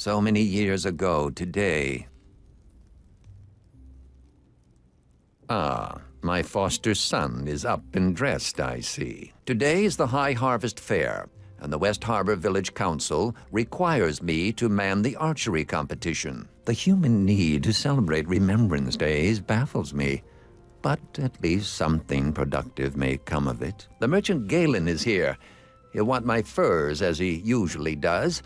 So many years ago today. Ah, my foster son is up and dressed, I see. Today is the High Harvest Fair, and the West Harbor Village Council requires me to man the archery competition. The human need to celebrate Remembrance Days baffles me, but at least something productive may come of it. The merchant Galen is here. He'll want my furs, as he usually does.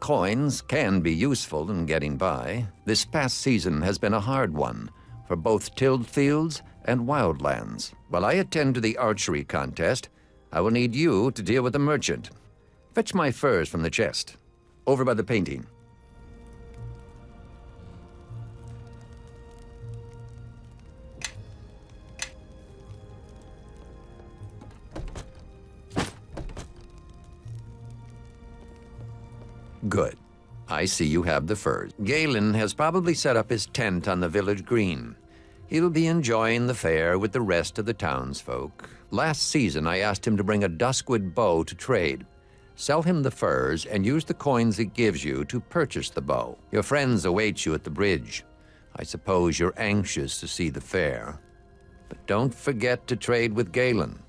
Coins can be useful in getting by. This past season has been a hard one for both tilled fields and wildlands. While I attend to the archery contest, I will need you to deal with the merchant. Fetch my furs from the chest, over by the painting. Good. I see you have the furs. Galen has probably set up his tent on the village green. He'll be enjoying the fair with the rest of the townsfolk. Last season, I asked him to bring a duskwood bow to trade. Sell him the furs and use the coins it gives you to purchase the bow. Your friends await you at the bridge. I suppose you're anxious to see the fair. But don't forget to trade with Galen.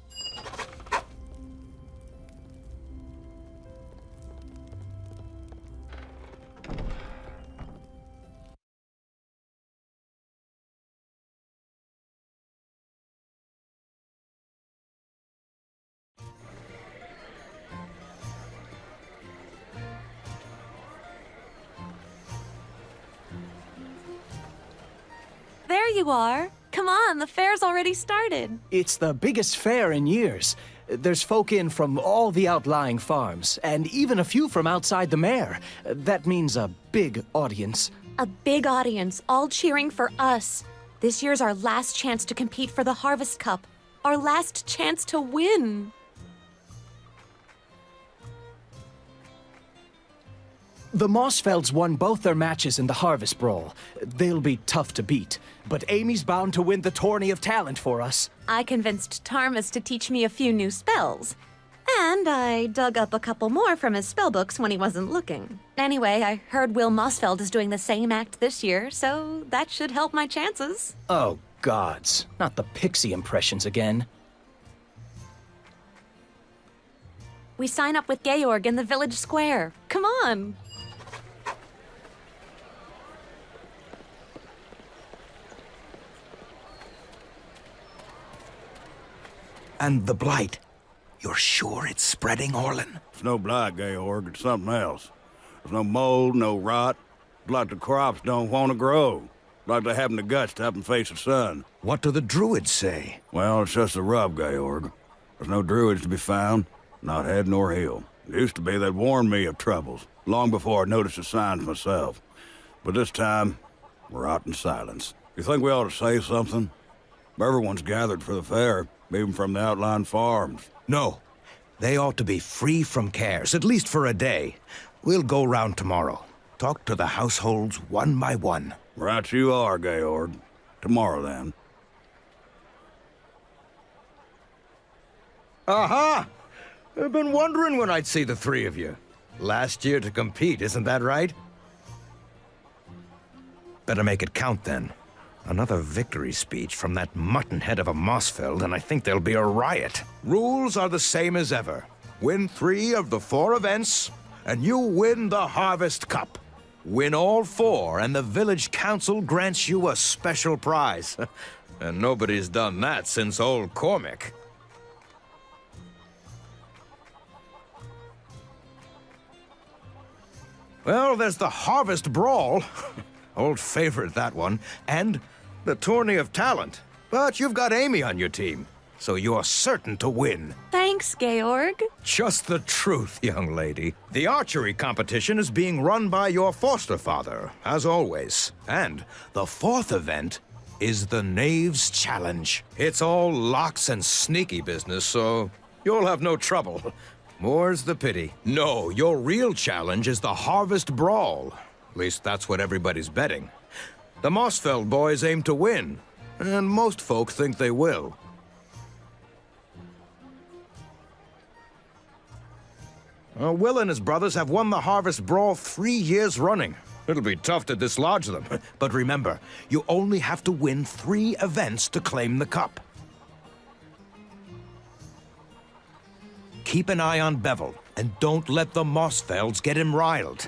There you are. Come on, the fair's already started. It's the biggest fair in years. There's folk in from all the outlying farms, and even a few from outside the mare. That means a big audience. A big audience, all cheering for us. This year's our last chance to compete for the Harvest Cup. Our last chance to win. The Mossfelds won both their matches in the Harvest Brawl. They'll be tough to beat, but Amy's bound to win the Tourney of Talent for us. I convinced Tarmus to teach me a few new spells. And I dug up a couple more from his spellbooks when he wasn't looking. Anyway, I heard Will Mossfeld is doing the same act this year, so that should help my chances. Oh, gods. Not the pixie impressions again. We sign up with Georg in the village square. Come on! And the blight. You're sure it's spreading, Orlin? It's no blight, Georg. It's something else. There's no mold, no rot. It's like the crops don't want to grow. Like they haven't the guts to up and face the sun. What do the druids say? Well, it's just a rub, Georg. There's no druids to be found, not head nor heel. It used to be they'd warned me of troubles, long before I noticed the signs myself. But this time, we're out in silence. You think we ought to say something? Everyone's gathered for the fair, even from the outlying farms. No. They ought to be free from cares, at least for a day. We'll go round tomorrow. Talk to the households one by one. Right you are, Georg. Tomorrow, then. Aha! I've been wondering when I'd see the three of you. Last year to compete, isn't that right? Better make it count, then. Another victory speech from that muttonhead of a Mossfeld, and I think there'll be a riot. Rules are the same as ever. Win 3 of the 4 events, and you win the Harvest Cup. Win all 4, and the village council grants you a special prize. And nobody's done that since old Cormac. Well, there's the Harvest Brawl. Old favorite, that one. And the Tourney of Talent. But you've got Amy on your team, so you're certain to win. Thanks, Georg. Just the truth, young lady. The archery competition is being run by your foster father, as always. And the 4th event is the Knave's Challenge. It's all locks and sneaky business, so you'll have no trouble. More's the pity. No, your real challenge is the Harvest Brawl. At least that's what everybody's betting. The Mossfeld boys aim to win, and most folk think they will. Will and his brothers have won the Harvest Brawl 3 years running. It'll be tough to dislodge them. But remember, you only have to win 3 events to claim the cup. Keep an eye on Bevel, and don't let the Mossfelds get him riled.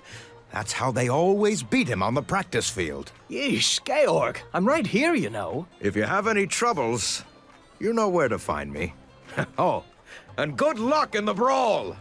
That's how they always beat him on the practice field. Yeesh, Georg, I'm right here, you know. If you have any troubles, you know where to find me. Oh, and good luck in the brawl!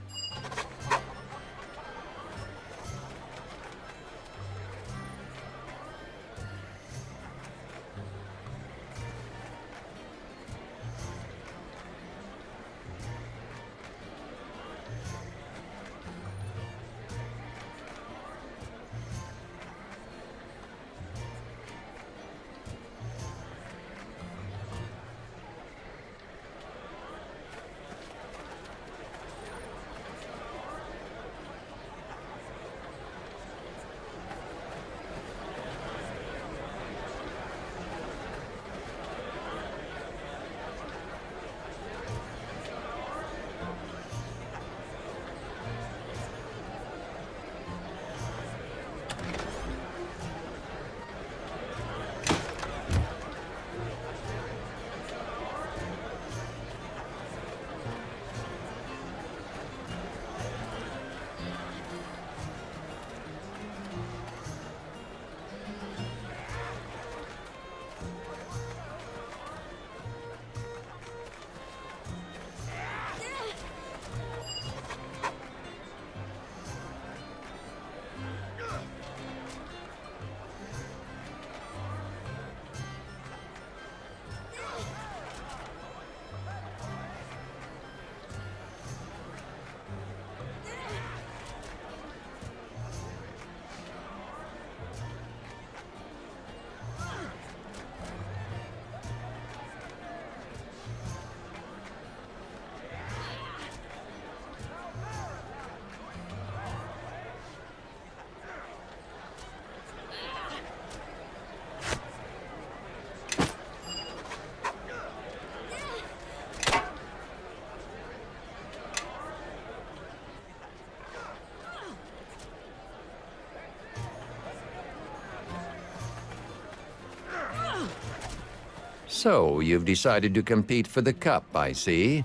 So, you've decided to compete for the cup, I see.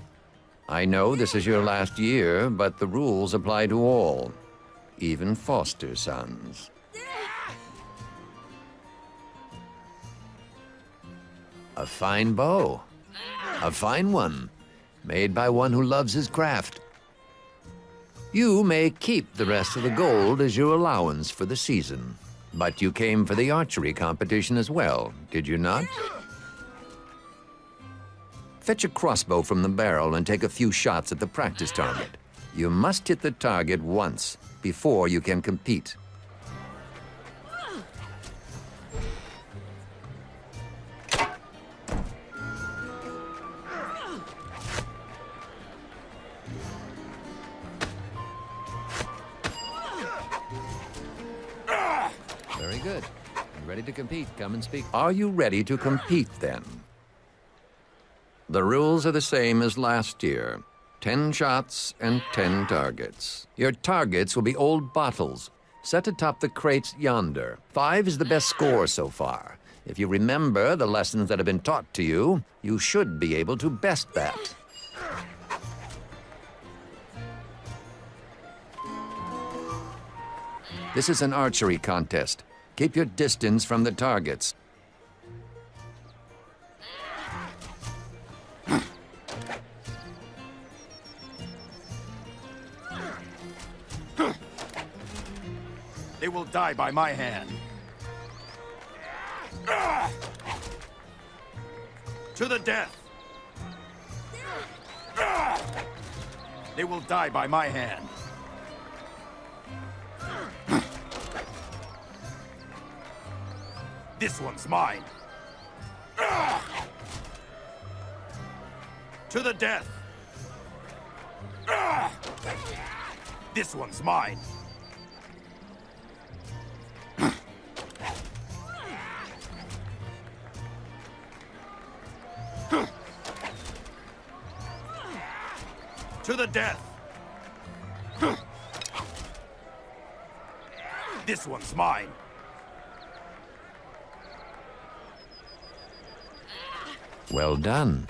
I know this is your last year, but the rules apply to all, even foster sons. A fine bow. A fine one, made by one who loves his craft. You may keep the rest of the gold as your allowance for the season, but you came for the archery competition as well, did you not? Fetch a crossbow from the barrel and take a few shots at the practice target. You must hit the target once before you can compete. Very good. You ready to compete? Come and speak. Are you ready to compete, then? The rules are the same as last year. 10 shots and 10 targets. Your targets will be old bottles, set atop the crates yonder. 5 is the best score so far. If you remember the lessons that have been taught to you, you should be able to best that. This is an archery contest. Keep your distance from the targets. They will die by my hand. To the death! They will die by my hand. This one's mine. To the death! This one's mine. To the death! This one's mine. Well done.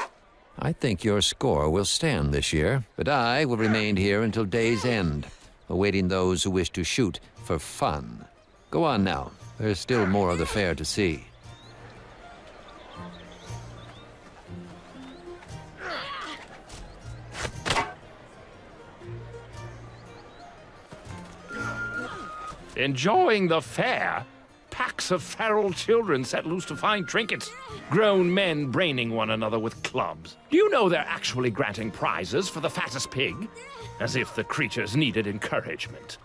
I think your score will stand this year, but I will remain here until day's end, awaiting those who wish to shoot for fun. Go on now. There's still more of the fair to see. Enjoying the fair? Packs of feral children set loose to find trinkets. Grown men braining one another with clubs. Do you know they're actually granting prizes for the fattest pig? As if the creatures needed encouragement.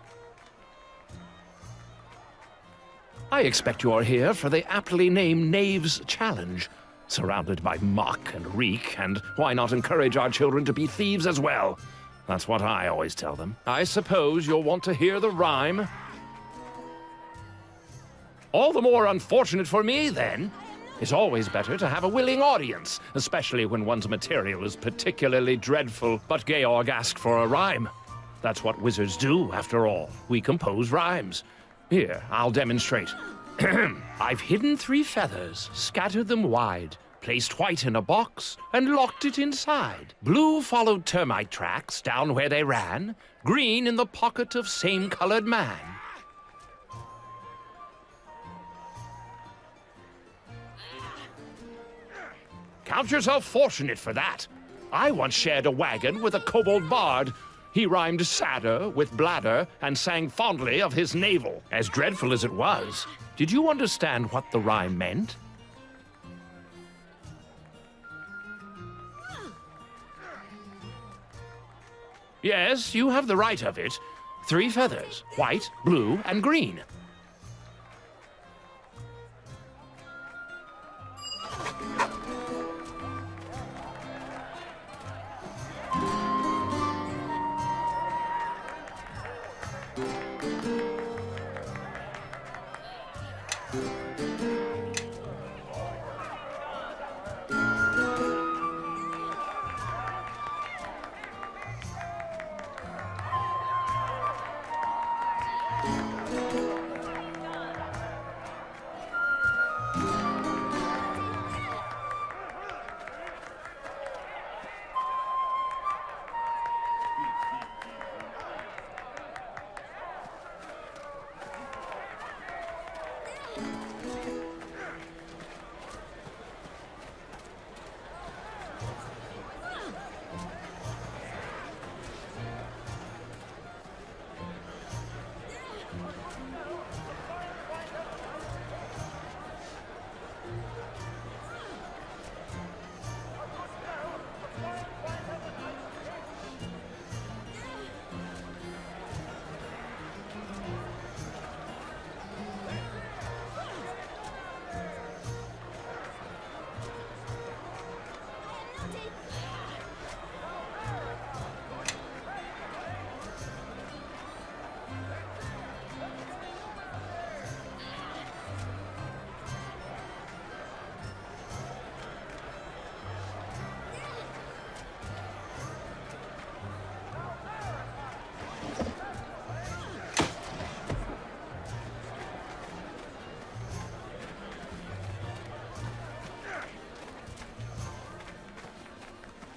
I expect you are here for the aptly named Knaves Challenge. Surrounded by muck and reek, and why not encourage our children to be thieves as well? That's what I always tell them. I suppose you'll want to hear the rhyme. All the more unfortunate for me, then. It's always better to have a willing audience, especially when one's material is particularly dreadful. But Georg asked for a rhyme. That's what wizards do, after all. We compose rhymes. Here, I'll demonstrate. I've hidden 3 feathers, scattered them wide, placed white in a box, and locked it inside. Blue followed termite tracks down where they ran, green in the pocket of same-colored man. Count yourself fortunate for that. I once shared a wagon with a kobold bard. He rhymed sadder with bladder and sang fondly of his navel. As dreadful as it was, did you understand what the rhyme meant? Yes, you have the right of it. 3 feathers, white, blue, and green.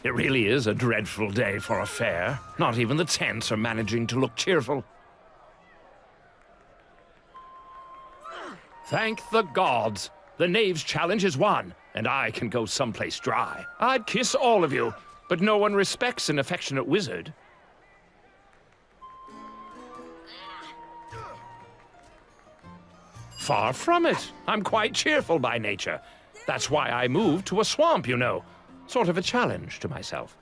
It really is a dreadful day for a fair. Not even the tents are managing to look cheerful. Thank the gods! The Knaves Challenge is won, and I can go someplace dry. I'd kiss all of you, but no one respects an affectionate wizard. Far from it. I'm quite cheerful by nature. That's why I moved to a swamp, you know. Sort of a challenge to myself.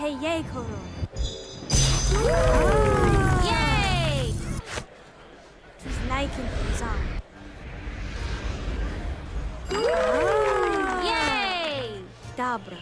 Hey, Koro. Yay! She's liking Fuzan. Yay! Dabra.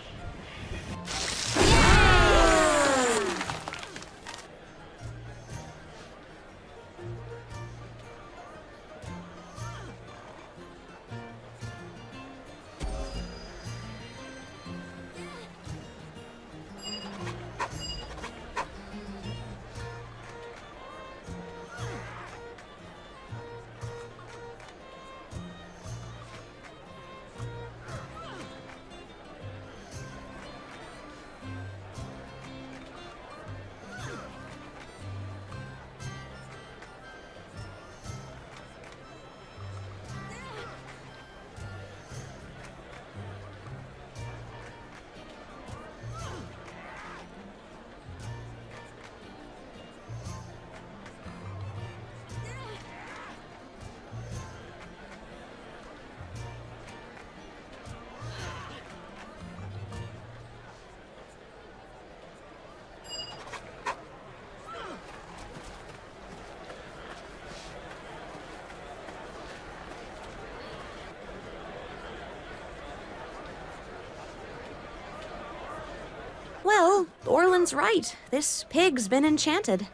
Well, Orland's right. This pig's been enchanted.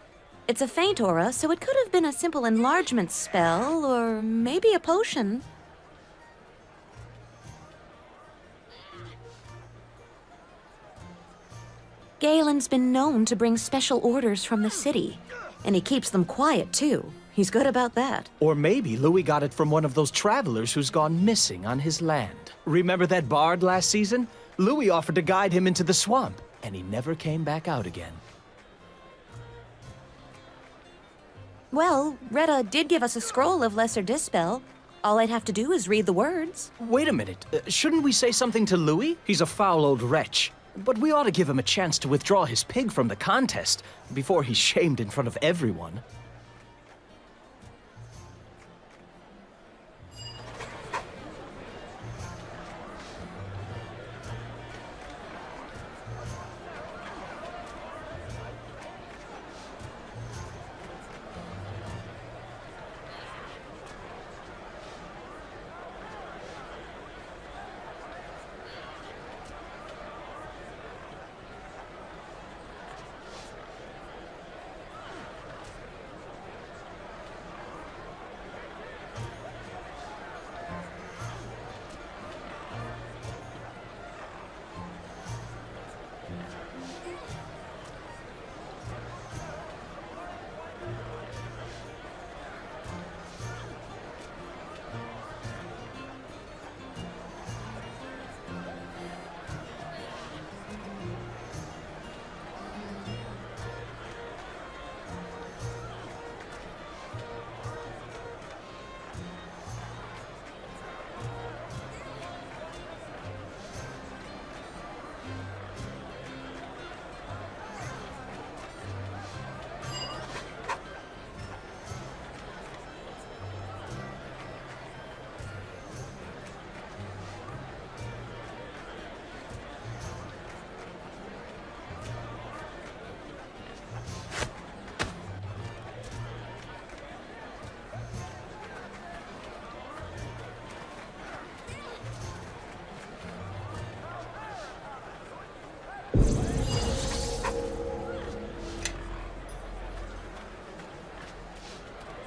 It's a faint aura, so it could have been a simple enlargement spell, or maybe a potion. Galen's been known to bring special orders from the city, and he keeps them quiet, too. He's good about that. Or maybe Louis got it from one of those travelers who's gone missing on his land. Remember that bard last season? Louis offered to guide him into the swamp, and he never came back out again. Well, Retta did give us a scroll of Lesser Dispel. All I'd have to do is read the words. Wait a minute. Shouldn't we say something to Louis? He's a foul old wretch. But we ought to give him a chance to withdraw his pig from the contest before he's shamed in front of everyone.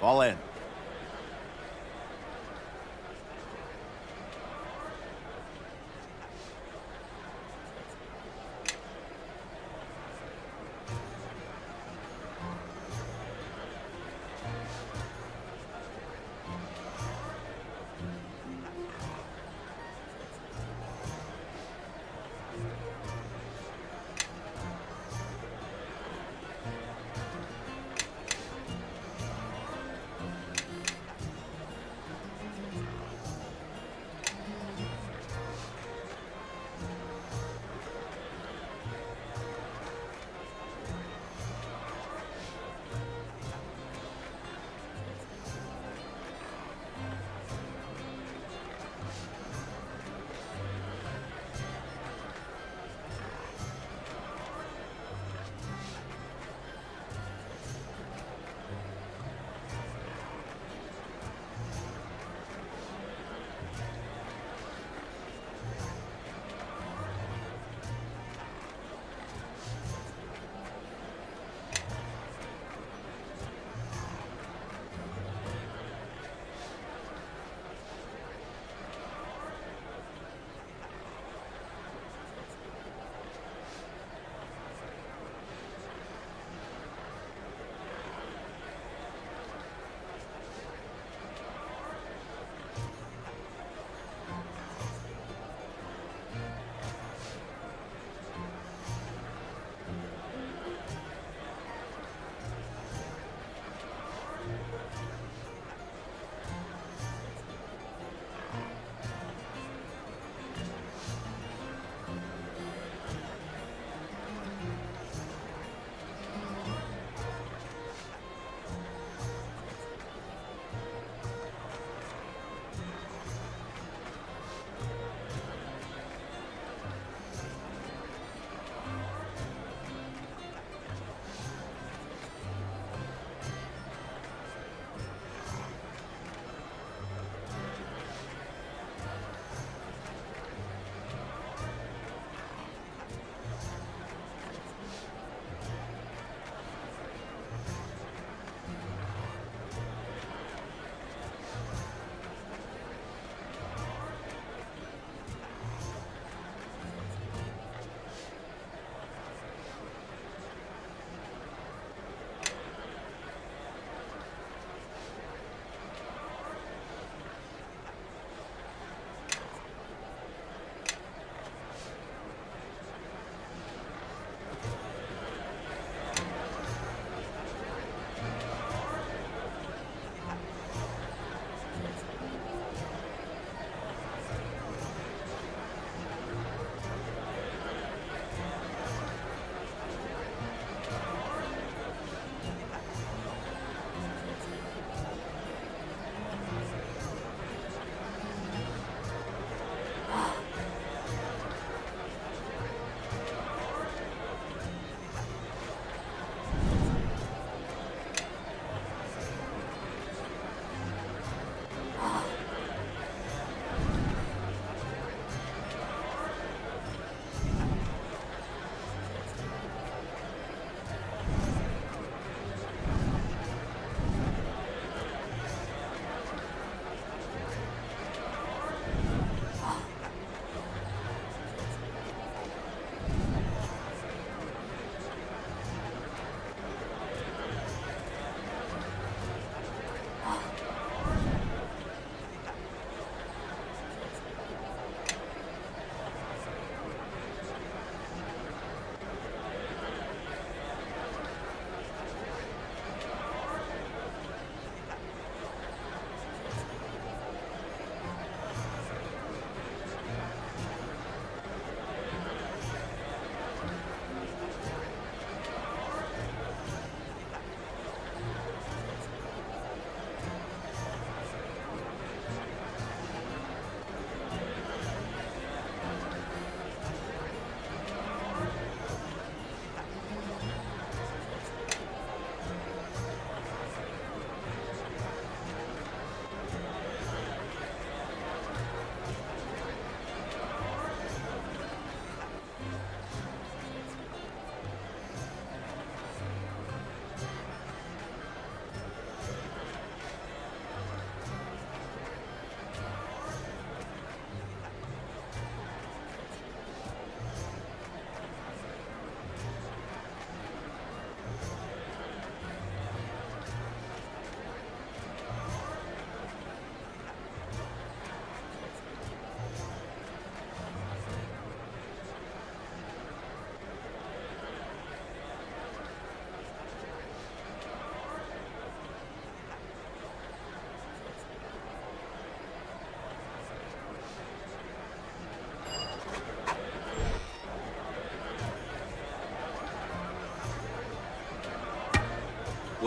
Fall in.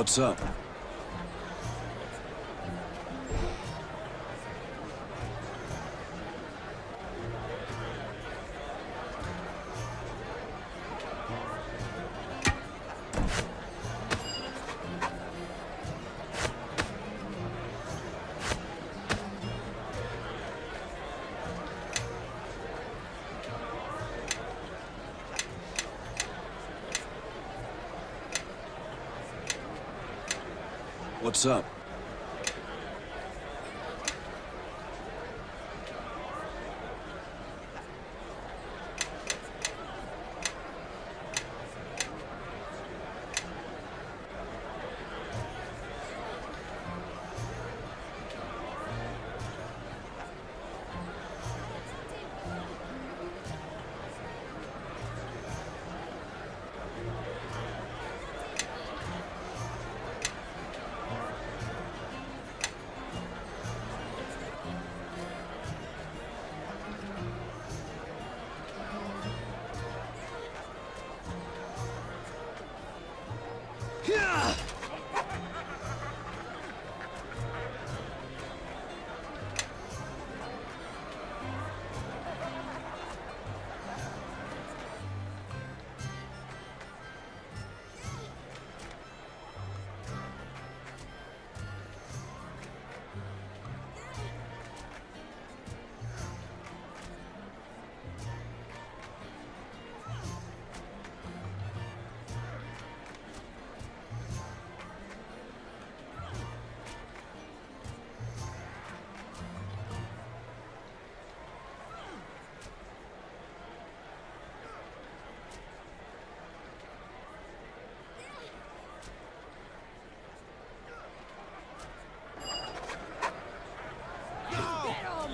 What's up? What's up?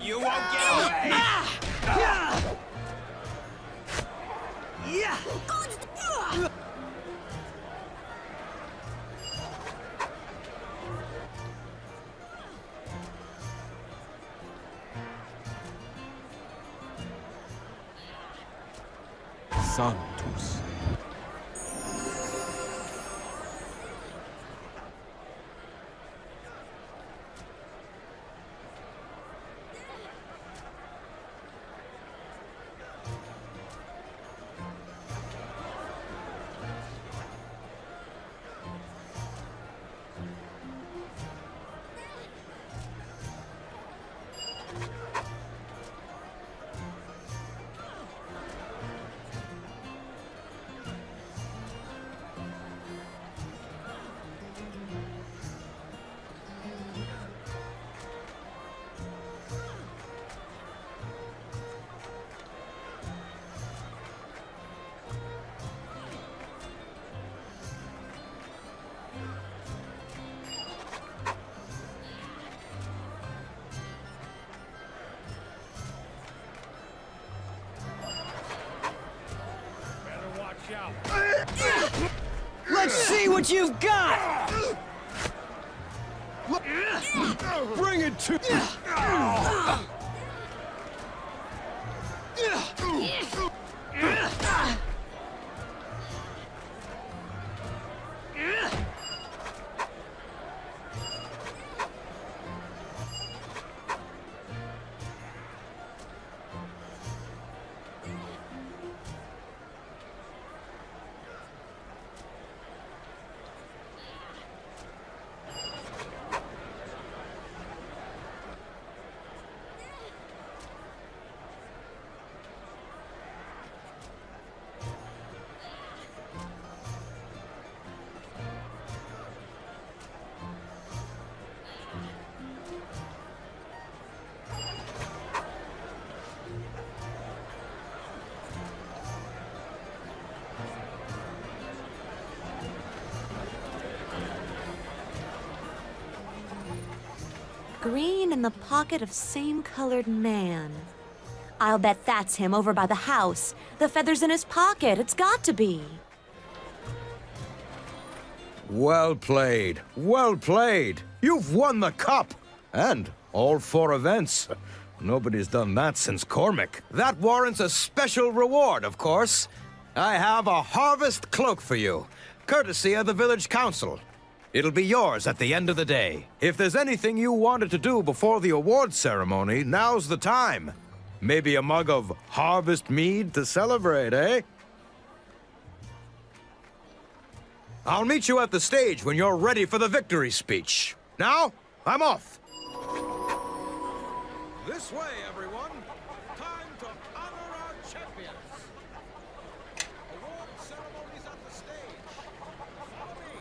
You won't get away! Santos. Let's see what you've got! Bring it to... Green in the pocket of same-colored man. I'll bet that's him over by the house. The feather's in his pocket. It's got to be. Well played. Well played. You've won the cup. And all 4 events. Nobody's done that since Cormac. That warrants a special reward, of course. I have a harvest cloak for you, courtesy of the village council. It'll be yours at the end of the day. If there's anything you wanted to do before the awards ceremony, now's the time. Maybe a mug of harvest mead to celebrate, eh? I'll meet you at the stage when you're ready for the victory speech. Now, I'm off. This way, everyone. Time to honor our champions. Award ceremonies at the stage. Follow me.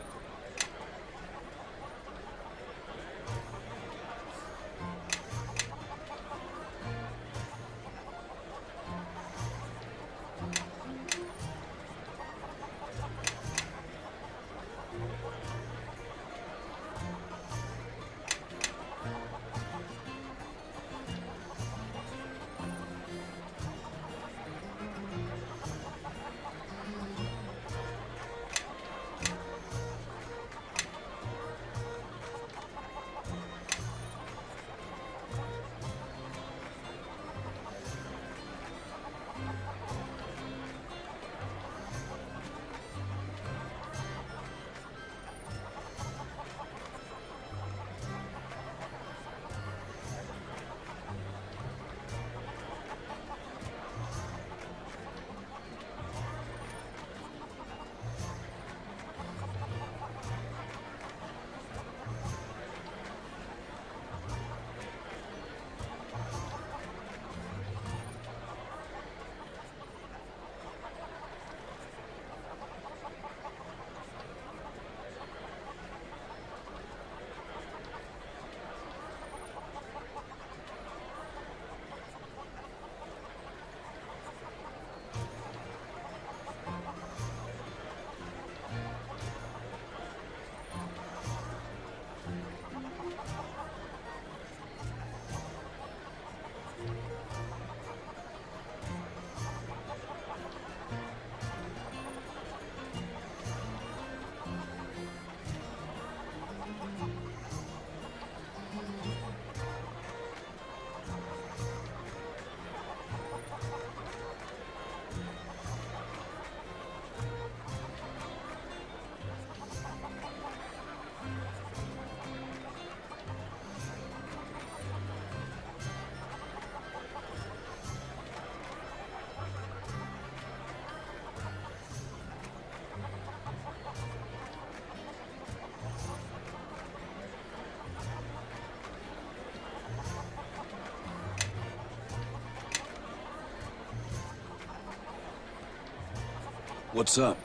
What's up?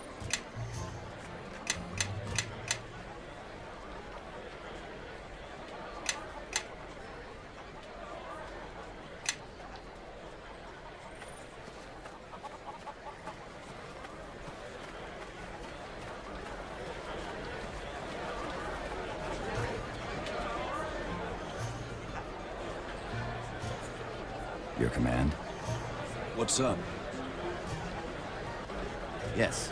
Your command? What's up? Yes.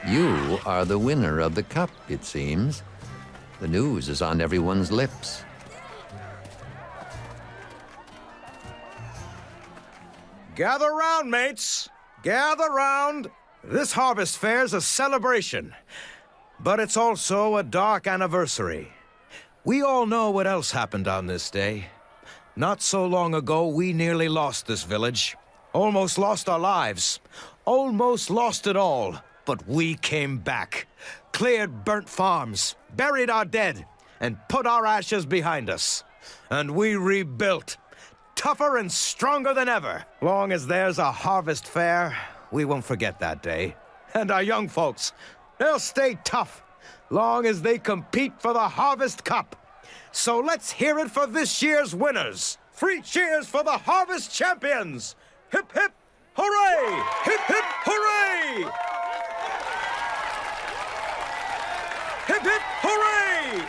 You are the winner of the cup, it seems. The news is on everyone's lips. Gather round, mates. Gather round. This harvest fair's a celebration, but it's also a dark anniversary. We all know what else happened on this day. Not so long ago, we nearly lost this village. Almost lost our lives. Almost lost it all. But we came back. Cleared burnt farms, buried our dead, and put our ashes behind us. And we rebuilt. Tougher and stronger than ever. Long as there's a harvest fair, we won't forget that day. And our young folks, they'll stay tough, long as they compete for the Harvest Cup. So let's hear it for this year's winners. 3 cheers for the Harvest Champions! Hip, hip, hooray! Hip, hip, hooray! Hip, hip, hooray!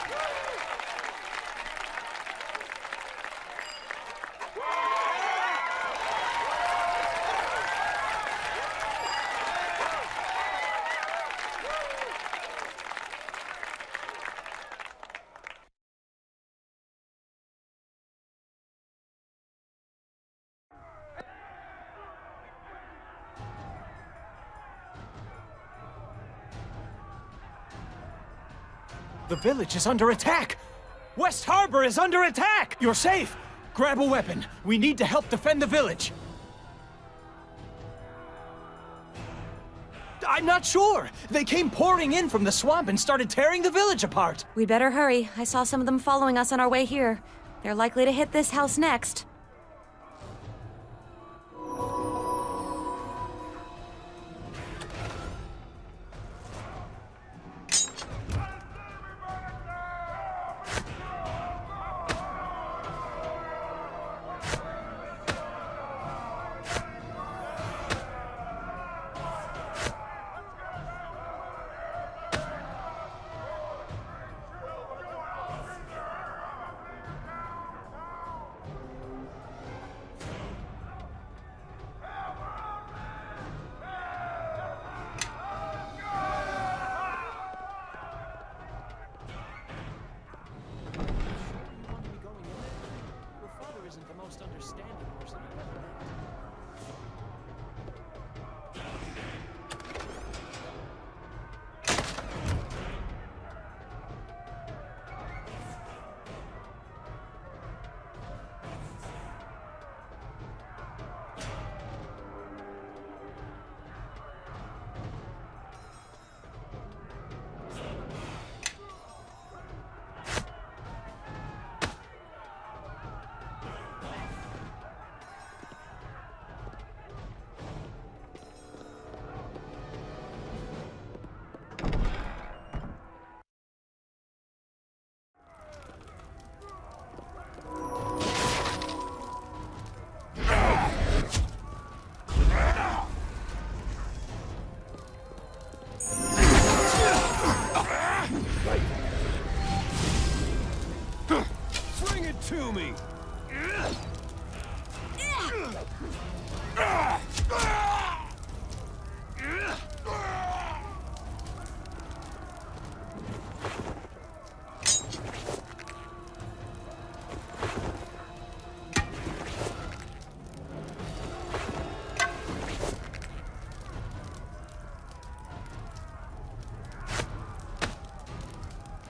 The village is under attack! West Harbor is under attack! You're safe! Grab a weapon. We need to help defend the village. I'm not sure. They came pouring in from the swamp and started tearing the village apart. We better hurry. I saw some of them following us on our way here. They're likely to hit this house next. To me!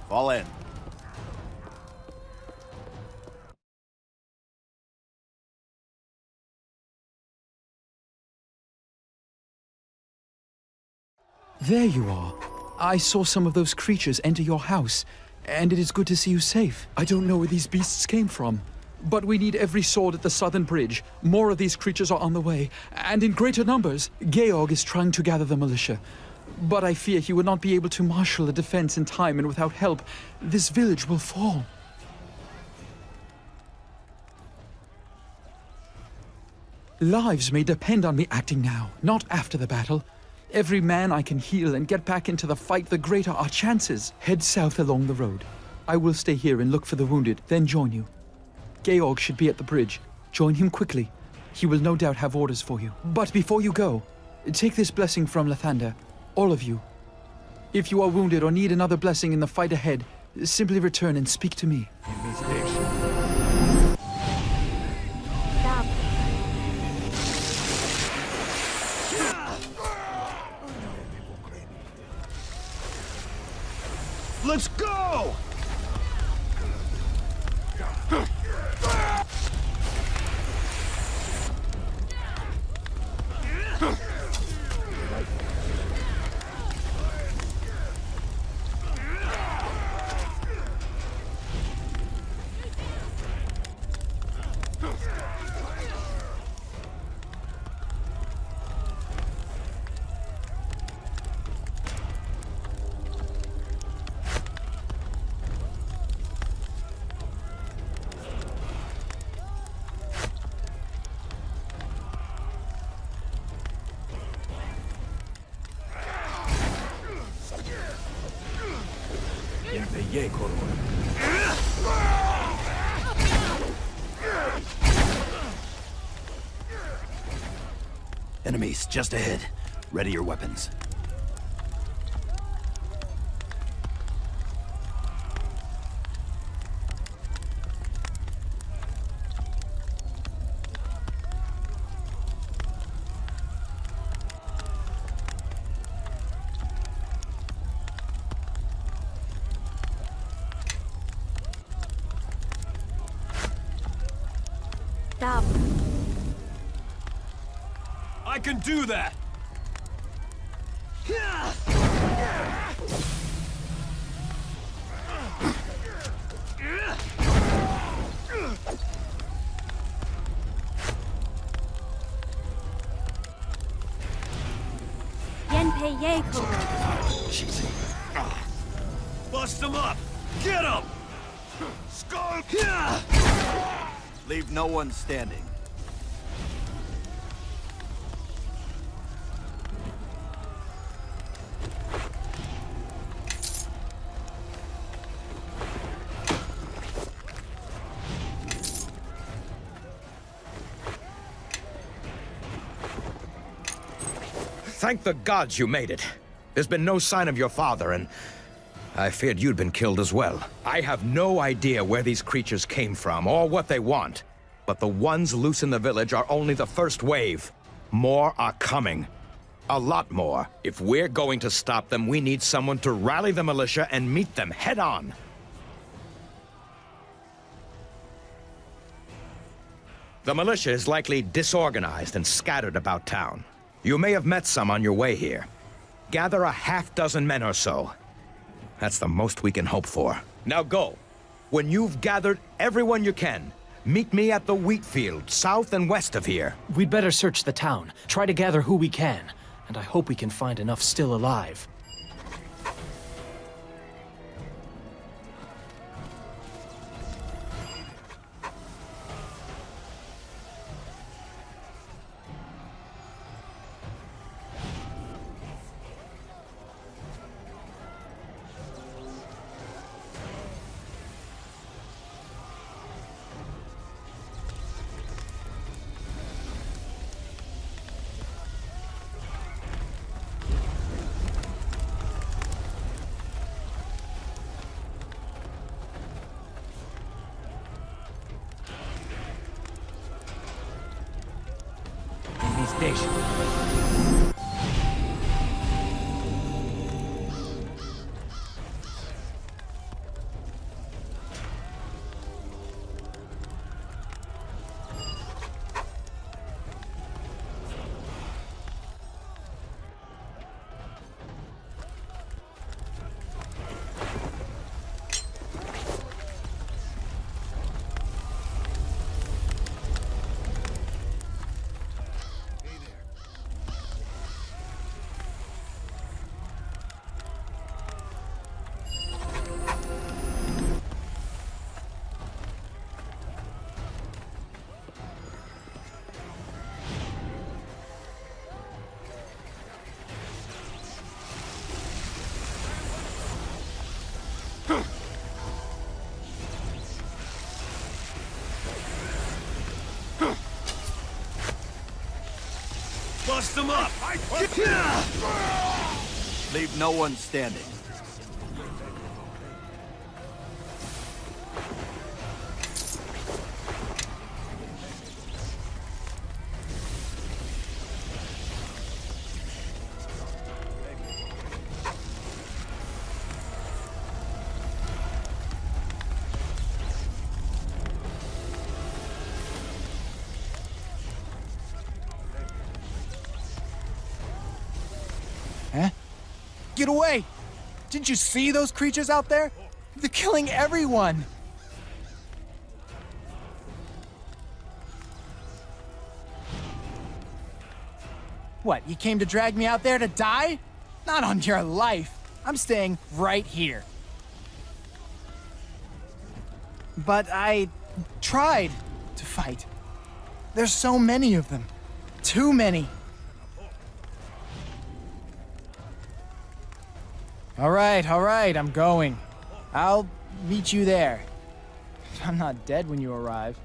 Fall in. There you are. I saw some of those creatures enter your house, and it is good to see you safe. I don't know where these beasts came from, but we need every sword at the southern bridge. More of these creatures are on the way, and in greater numbers. Georg is trying to gather the militia, but I fear he will not be able to marshal a defense in time, and without help, this village will fall. Lives may depend on me acting now, not after the battle. Every man I can heal and get back into the fight, the greater our chances. Head south along the road. I will stay here and look for the wounded, then join you. Georg should be at the bridge. Join him quickly. He will no doubt have orders for you. But before you go, take this blessing from Lathander. All of you. If you are wounded or need another blessing in the fight ahead, simply return and speak to me. Dab. Let's go! Enemies just ahead. Ready your weapons. Dab. I can do that! Yenpei Yeko. Cheesy. Bust him up! Get him! Skull! Leave no one standing. Thank the gods you made it. There's been no sign of your father, and I feared you'd been killed as well. I have no idea where these creatures came from or what they want, but the ones loose in the village are only the first wave. More are coming. A lot more. If we're going to stop them, we need someone to rally the militia and meet them head on. The militia is likely disorganized and scattered about town. You may have met some on your way here. Gather a half-dozen men or so. That's the most we can hope for. Now go. When you've gathered everyone you can, meet me at the wheat field, south and west of here. We'd better search the town, try to gather who we can, and I hope we can find enough still alive. Station. Bust him up! Leave no one standing. Huh? Get away! Didn't you see those creatures out there? They're killing everyone! What, you came to drag me out there to die? Not on your life. I'm staying right here. But I tried to fight. There's so many of them. Too many. All right, I'm going. I'll meet you there. I'm not dead when you arrive.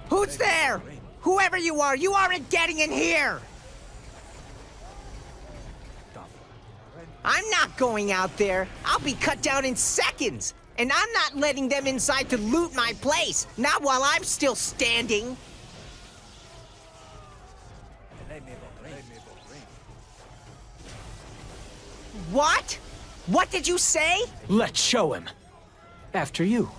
Who's there? Whoever you aren't getting in here! I'm not going out there. I'll be cut down in seconds. And I'm not letting them inside to loot my place. Not while I'm still standing. What? What did you say? Let's show him. After you.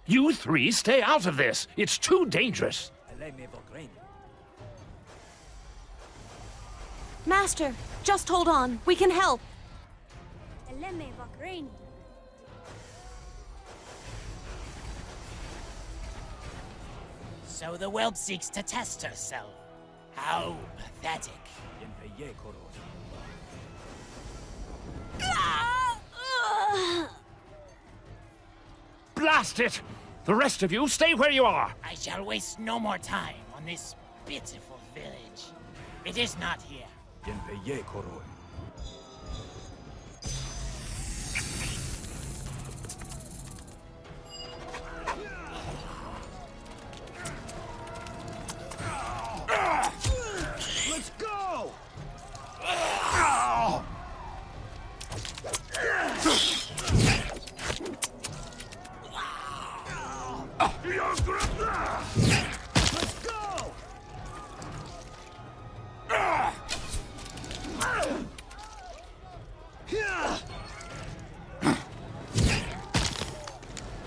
You three stay out of this. It's too dangerous. Master, just hold on. We can help. So the whelp seeks to test herself. How pathetic. Blast it! The rest of you, stay where you are. I shall waste no more time on this pitiful village. It is not here. Let's go! Let's go!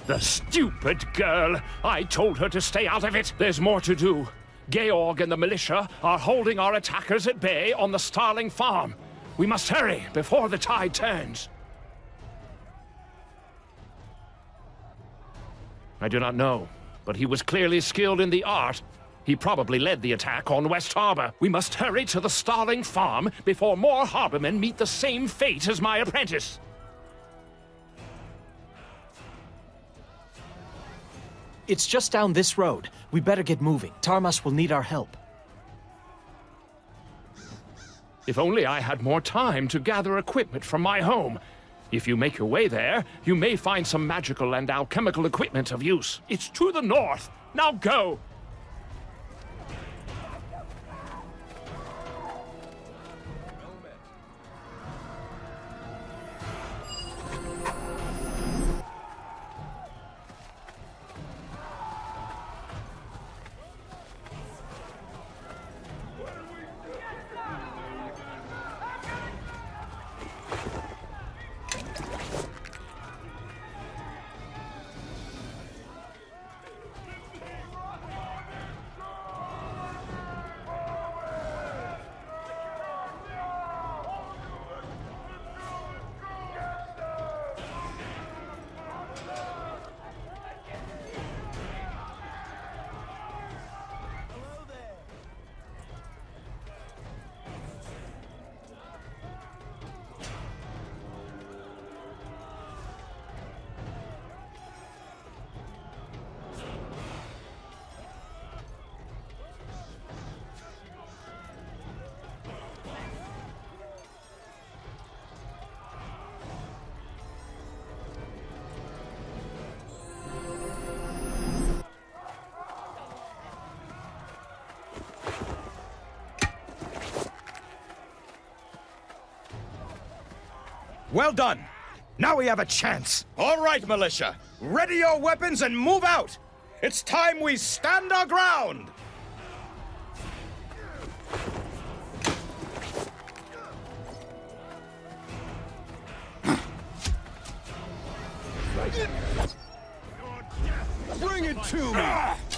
The stupid girl! I told her to stay out of it. There's more to do. Georg and the militia are holding our attackers at bay on the Starling farm. We must hurry before the tide turns. I do not know, but he was clearly skilled in the art. He probably led the attack on West Harbor. We must hurry to the Starling farm before more harbormen meet the same fate as my apprentice. It's just down this road. We better get moving. Tarmas will need our help. If only I had more time to gather equipment from my home. If you make your way there, you may find some magical and alchemical equipment of use. It's to the north. Now go! Well done. Now we have a chance. All right, militia. Ready your weapons and move out. It's time we stand our ground. Bring it to me!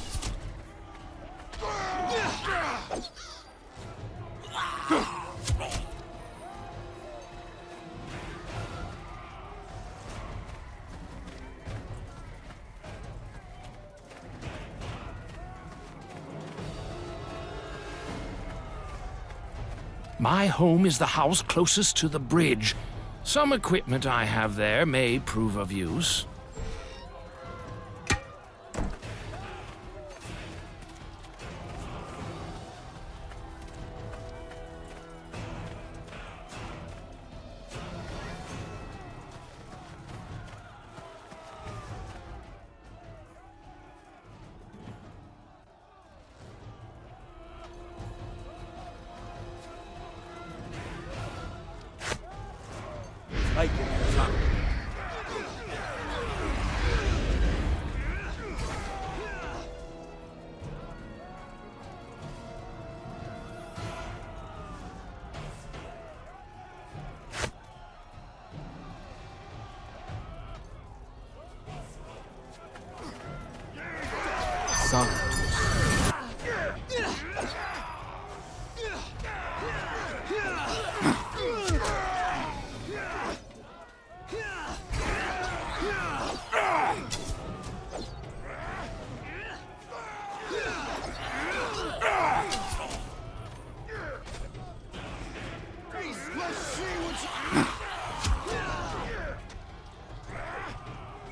My home is the house closest to the bridge. Some equipment I have there may prove of use. Let's see what you...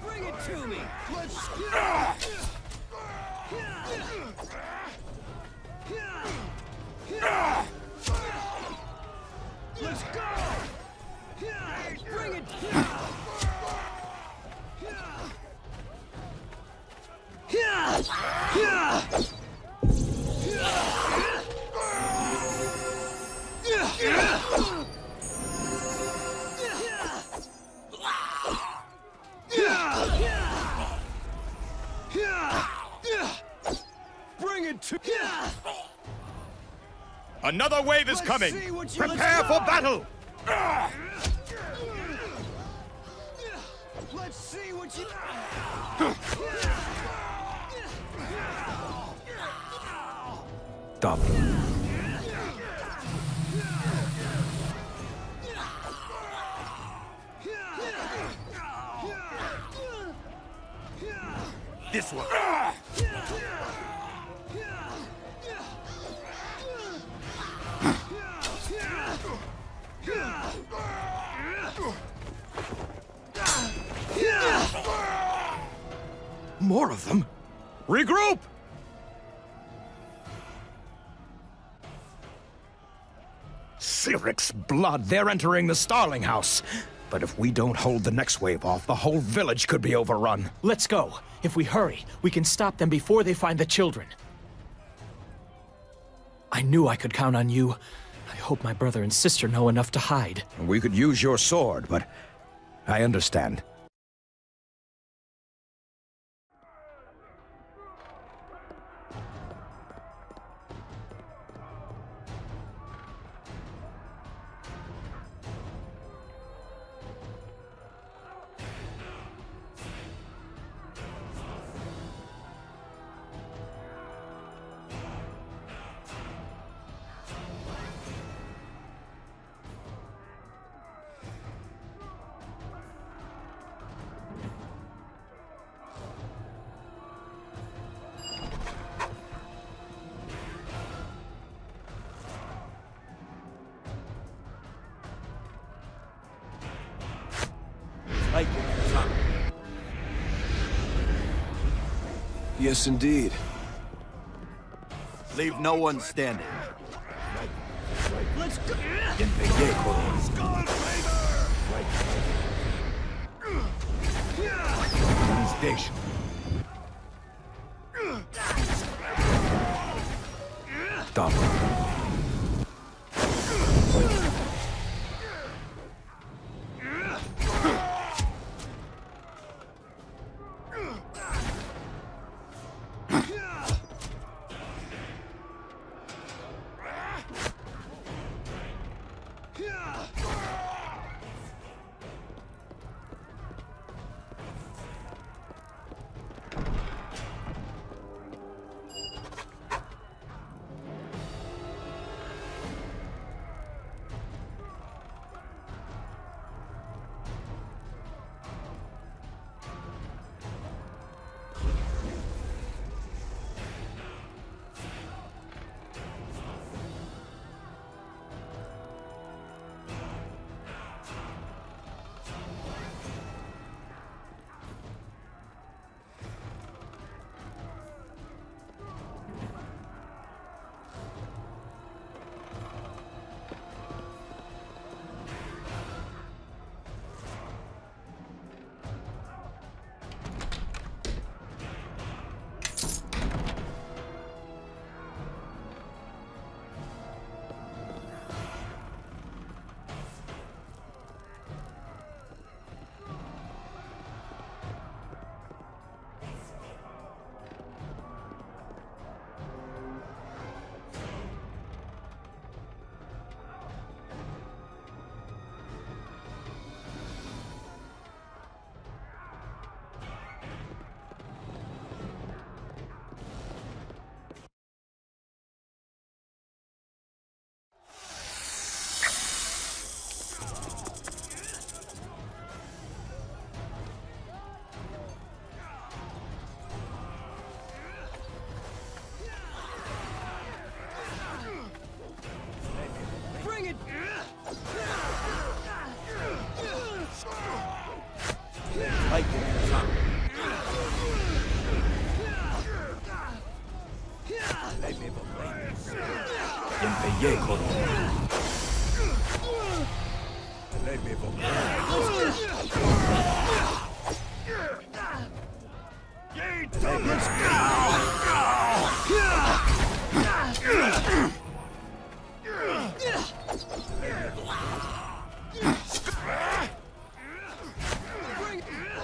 Bring it to me! Let's... Let's go! Bring it! Bring it to... Another wave is coming! Prepare for battle! Let's see what you... Stop. This one. More of them? Regroup! Cyric's blood, they're entering the Starling House. But if we don't hold the next wave off, the whole village could be overrun. Let's go. If we hurry, we can stop them before they find the children. I knew I could count on you. I hope my brother and sister know enough to hide. We could use your sword, but I understand. Yes, indeed. Leave no one standing. Let's go! Station. Stop.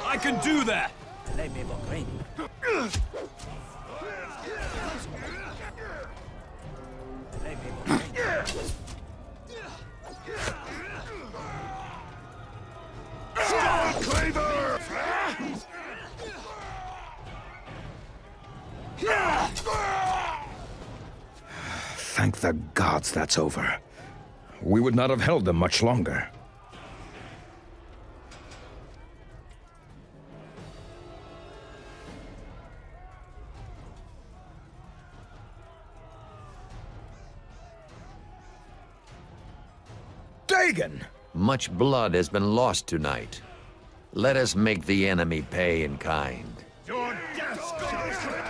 I can do that! Thank the gods that's over. We would not have held them much longer. Dagon! Much blood has been lost tonight. Let us make the enemy pay in kind. Your death comes today!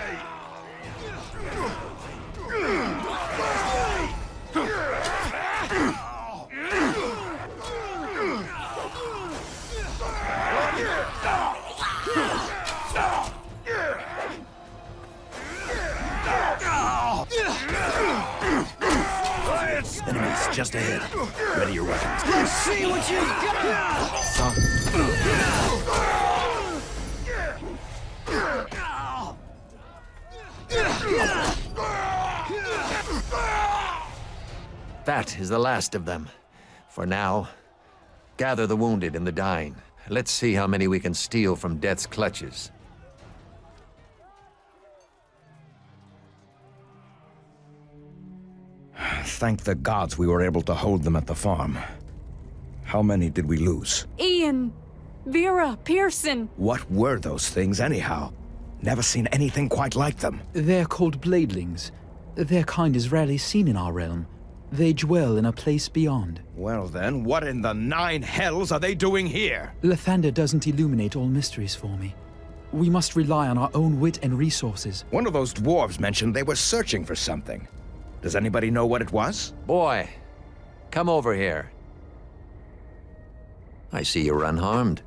Enemies just ahead. Ready your weapons. Let's see what you've got! That is the last of them. For now, gather the wounded and the dying. Let's see how many we can steal from death's clutches. Thank the gods we were able to hold them at the farm. How many did we lose? Ian, Vera, Pearson. What were those things anyhow? Never seen anything quite like them. They're called bladelings. Their kind is rarely seen in our realm. They dwell in a place beyond. Well then, what in the 9 hells are they doing here? Lathander doesn't illuminate all mysteries for me. We must rely on our own wit and resources. One of those dwarves mentioned they were searching for something. Does anybody know what it was? Boy, come over here. I see you're unharmed.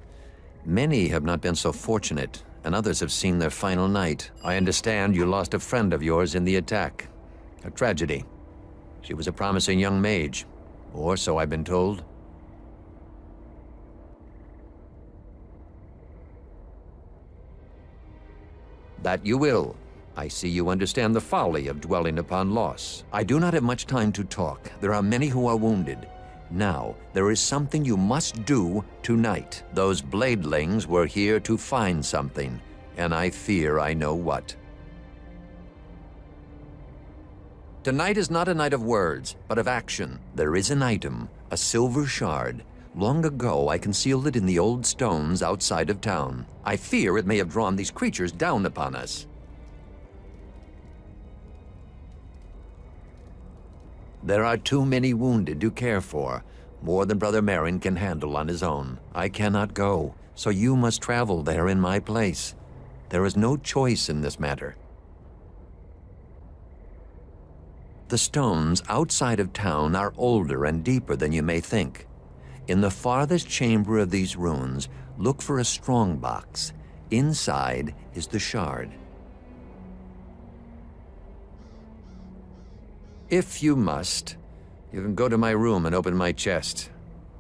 Many have not been so fortunate, and others have seen their final night. I understand you lost a friend of yours in the attack. A tragedy. She was a promising young mage, or so I've been told. That you will. I see you understand the folly of dwelling upon loss. I do not have much time to talk. There are many who are wounded. Now, there is something you must do tonight. Those bladelings were here to find something, and I fear I know what. Tonight is not a night of words, but of action. There is an item, a silver shard. Long ago, I concealed it in the old stones outside of town. I fear it may have drawn these creatures down upon us. There are too many wounded to care for, more than Brother Merrin can handle on his own. I cannot go, so you must travel there in my place. There is no choice in this matter. The stones outside of town are older and deeper than you may think. In the farthest chamber of these ruins, look for a strong box. Inside is the shard. If you must, you can go to my room and open my chest.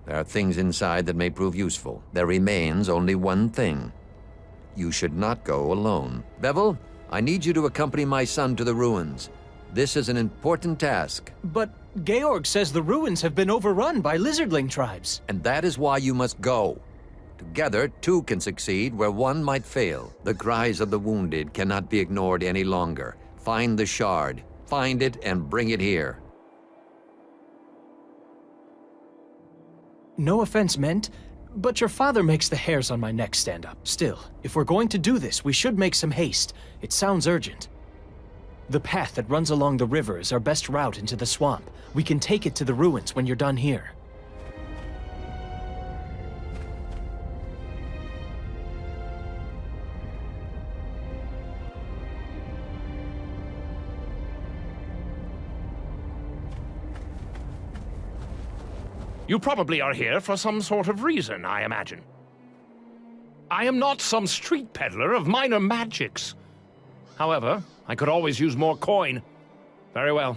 There are things inside that may prove useful. There remains only one thing. You should not go alone. Bevel, I need you to accompany my son to the ruins. This is an important task. But Georg says the ruins have been overrun by lizardling tribes. And that is why you must go. Together, two can succeed where one might fail. The cries of the wounded cannot be ignored any longer. Find the shard. Find it and bring it here. No offense meant, but your father makes the hairs on my neck stand up. Still, if we're going to do this, we should make some haste. It sounds urgent. The path that runs along the river is our best route into the swamp. We can take it to the ruins when you're done here. You probably are here for some sort of reason, I imagine. I am not some street peddler of minor magics. However, I could always use more coin. Very well.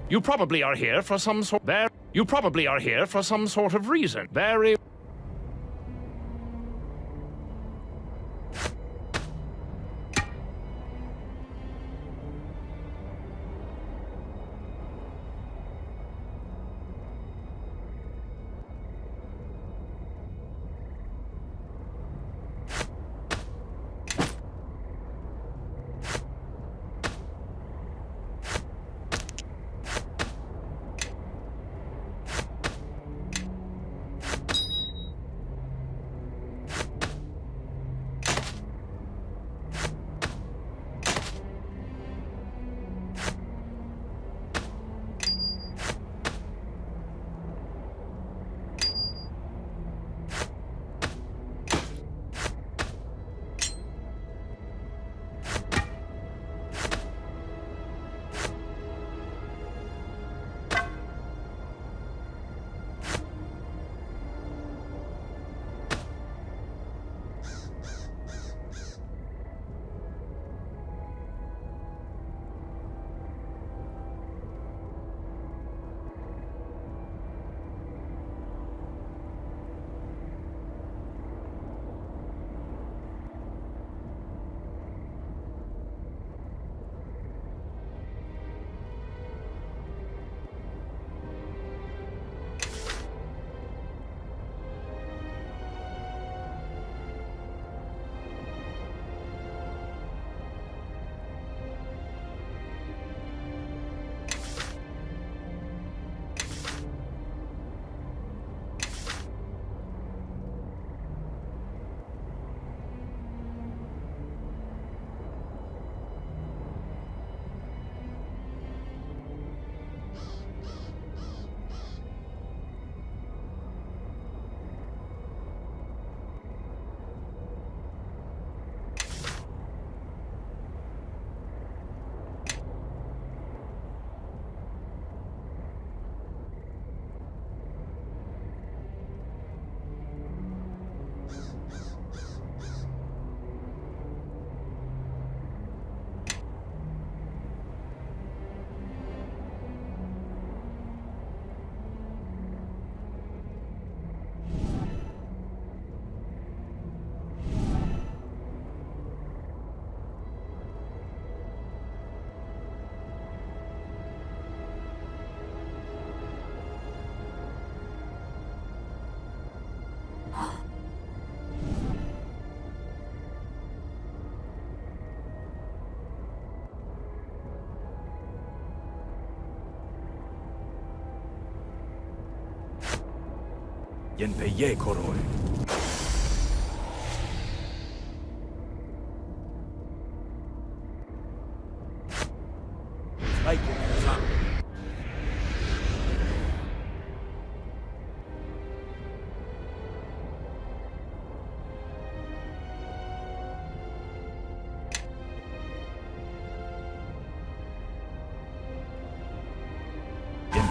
You probably are here for some sort. You probably are here for some sort of reason. Very. Yenpeye Koroi.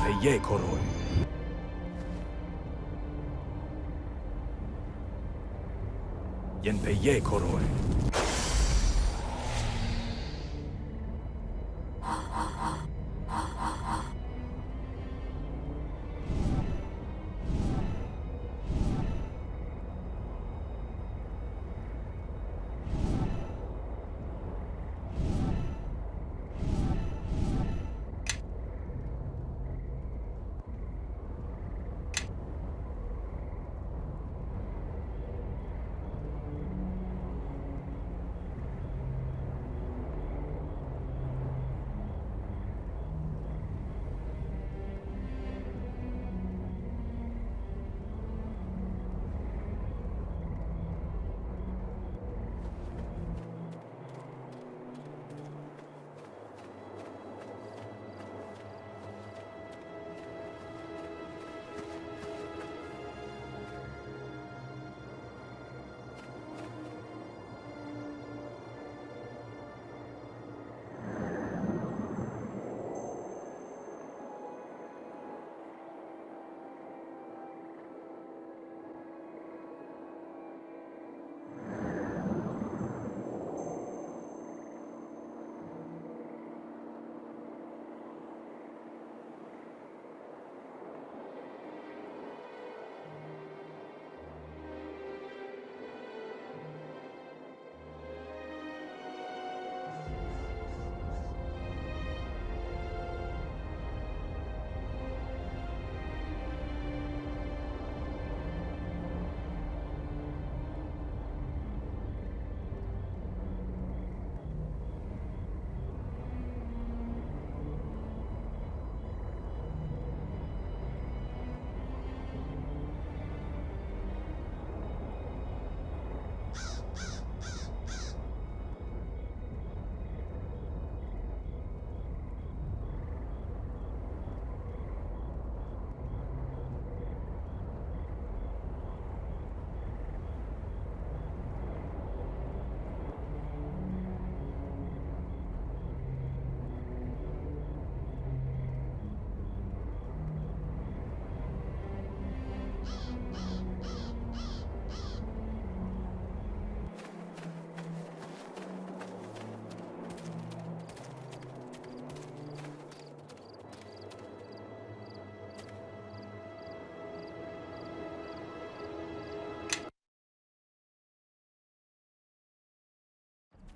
Yenpeye koroi. Yenpeye koroi.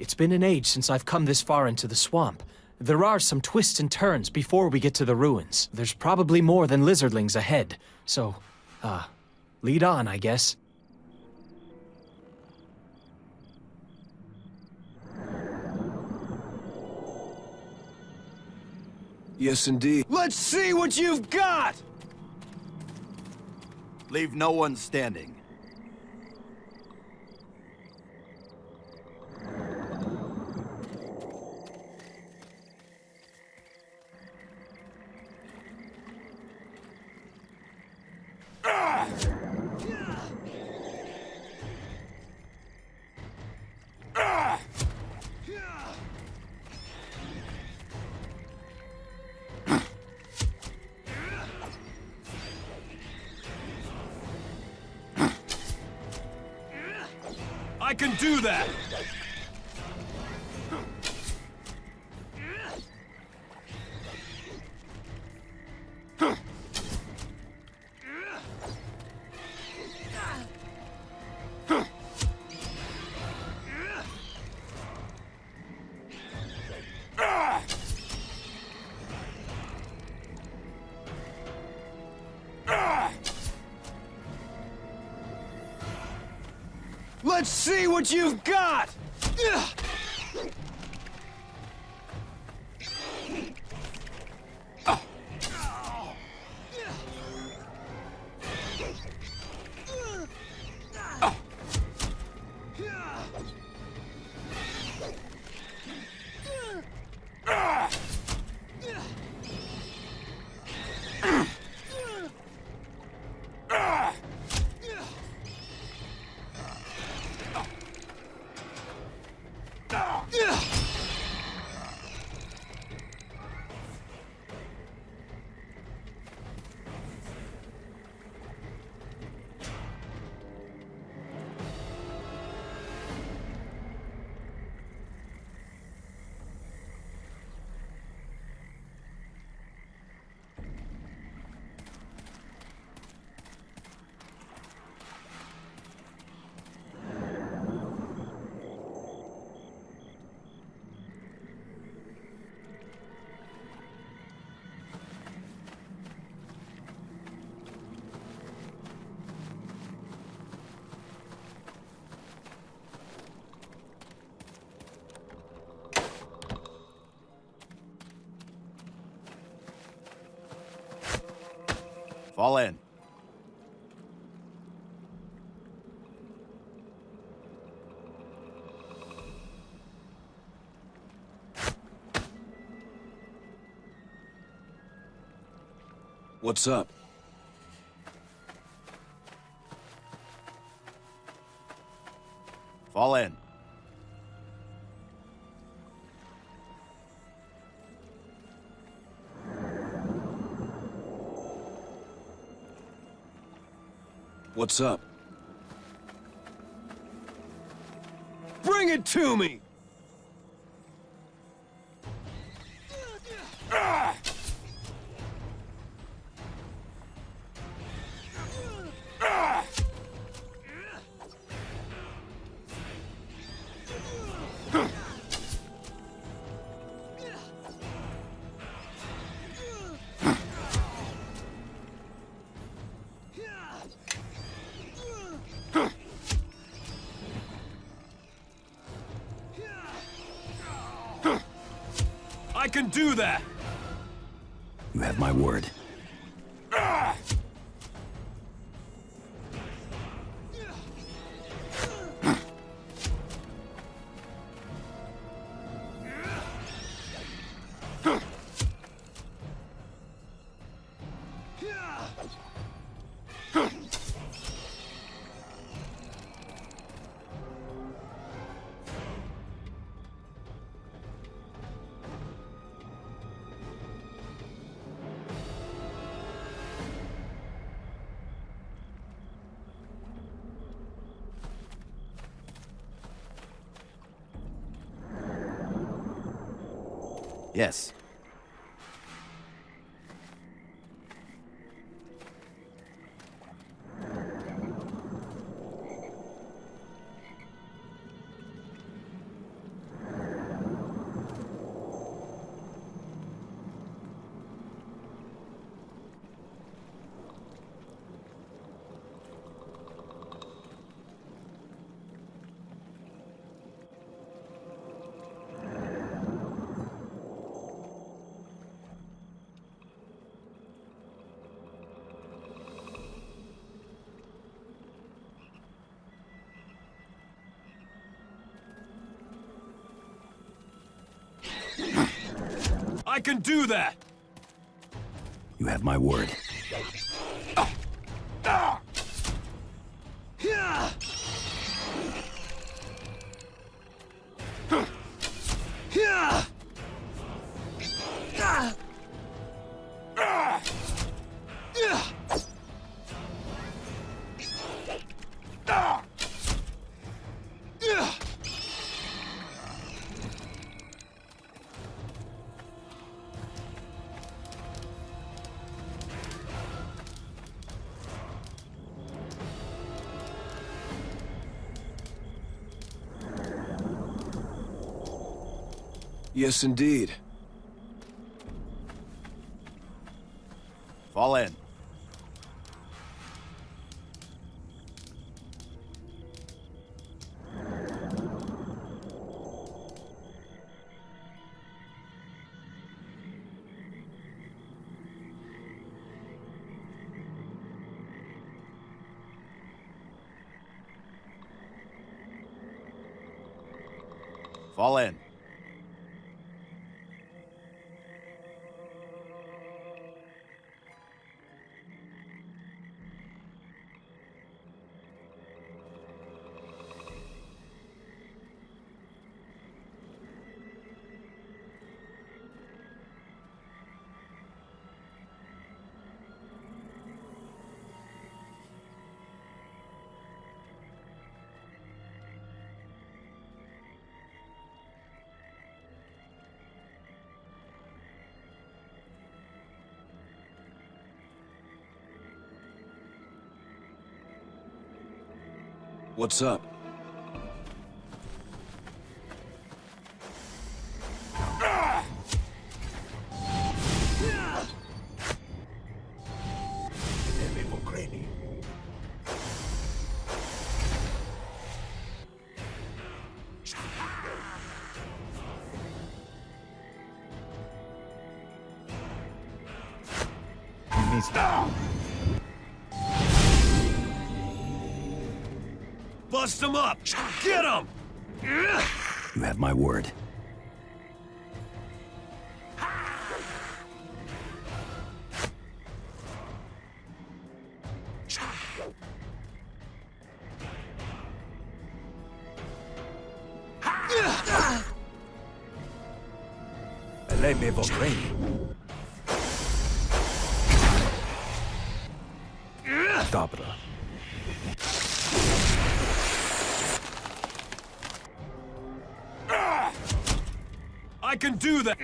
It's been an age since I've come this far into the swamp. There are some twists and turns before we get to the ruins. There's probably more than lizardlings ahead. So, lead on, I guess. Yes, indeed. Let's see what you've got! Leave no one standing. I can do that! Let's see what you've got! Fall in. What's up? Fall in. What's up? Bring it to me! I can do that! You have my word. Yes. I can do that! You have my word. Yes, indeed. Fall in. Fall in. What's up? Needs Bust him up! Get him! You have my word. Lei me vorrei. Dobra. I can do that!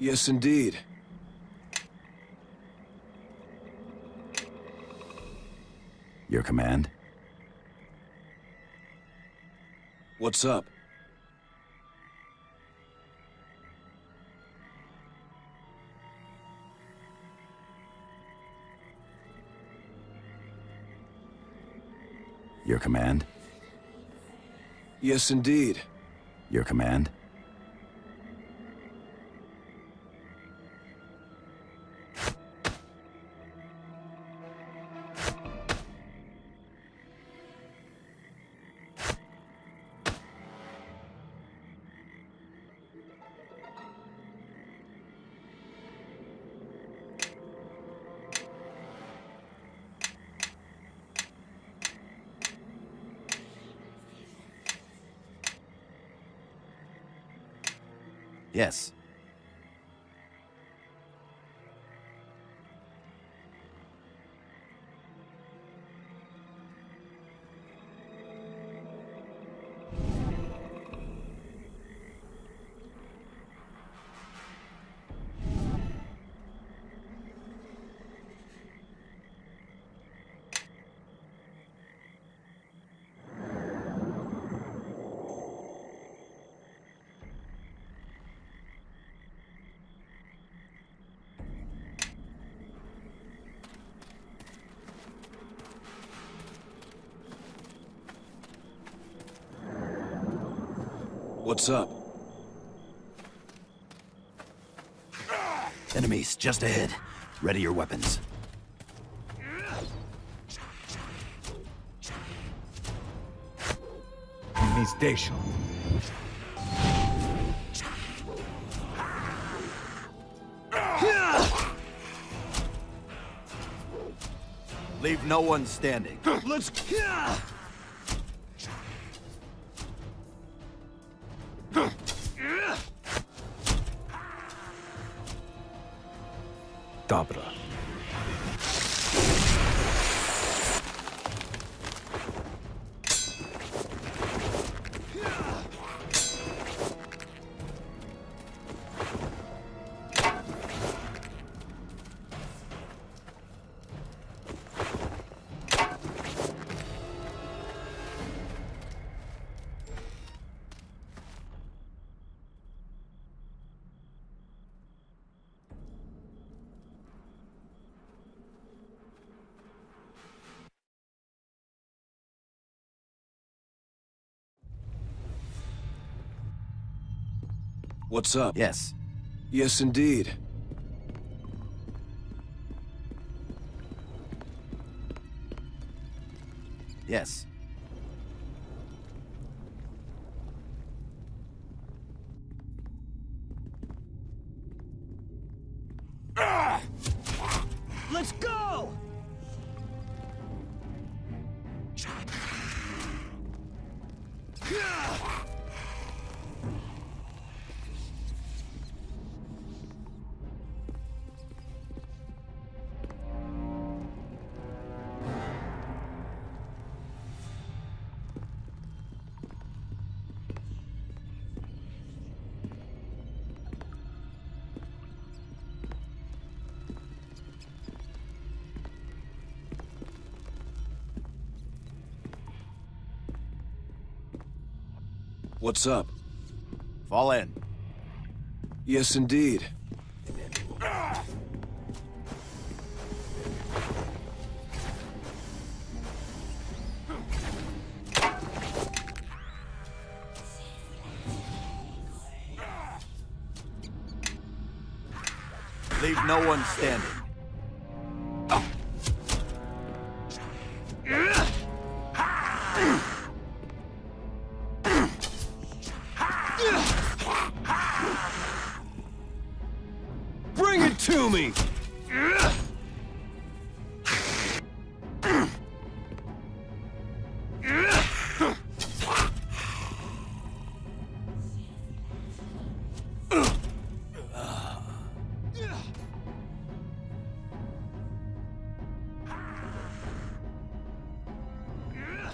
Yes, indeed. Your command? What's up? Your command? Yes, indeed. Your command? Yes. What's up? Enemies just ahead. Ready your weapons. Enemy station. Leave no one standing. Let's... Dobra. What's up? Yes. Yes, indeed. Yes. Let's go! What's up? Fall in. Yes, indeed. Leave no one standing. Bring it to me!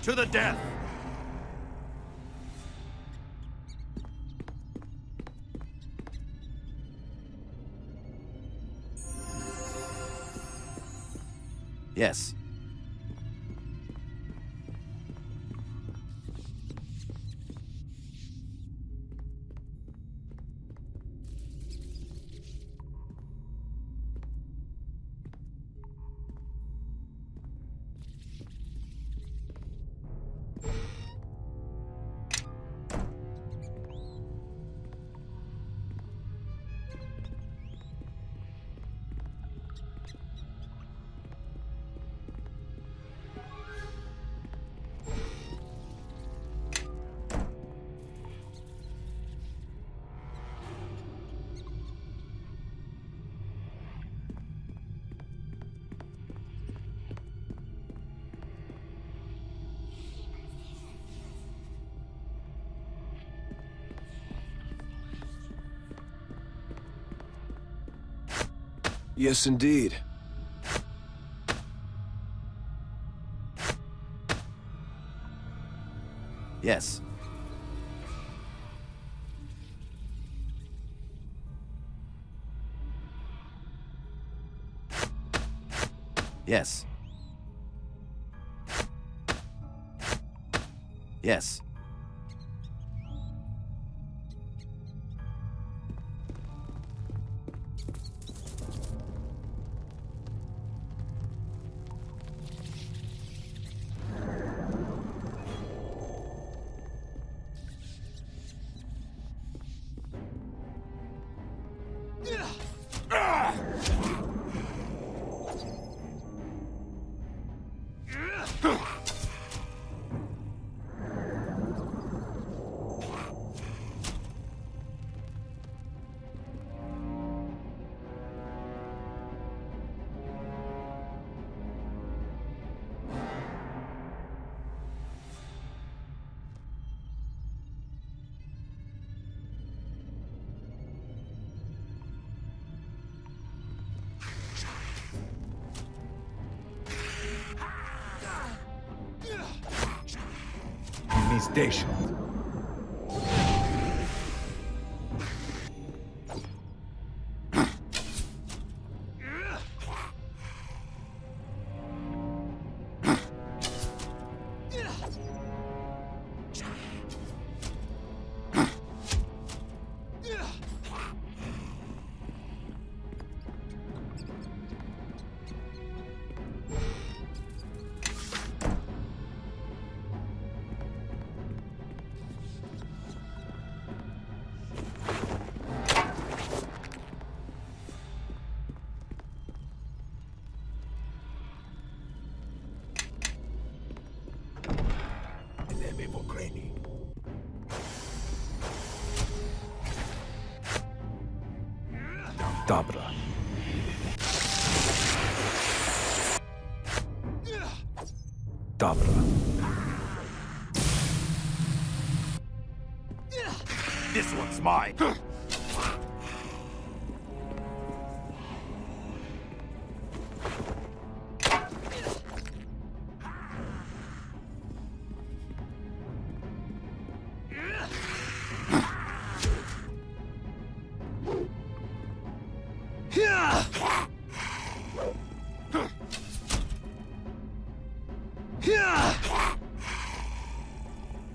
To the death! Yes. Yes, indeed. Yes. Yes. Yes. Enemy station. Dobra. Dobra. This one's mine.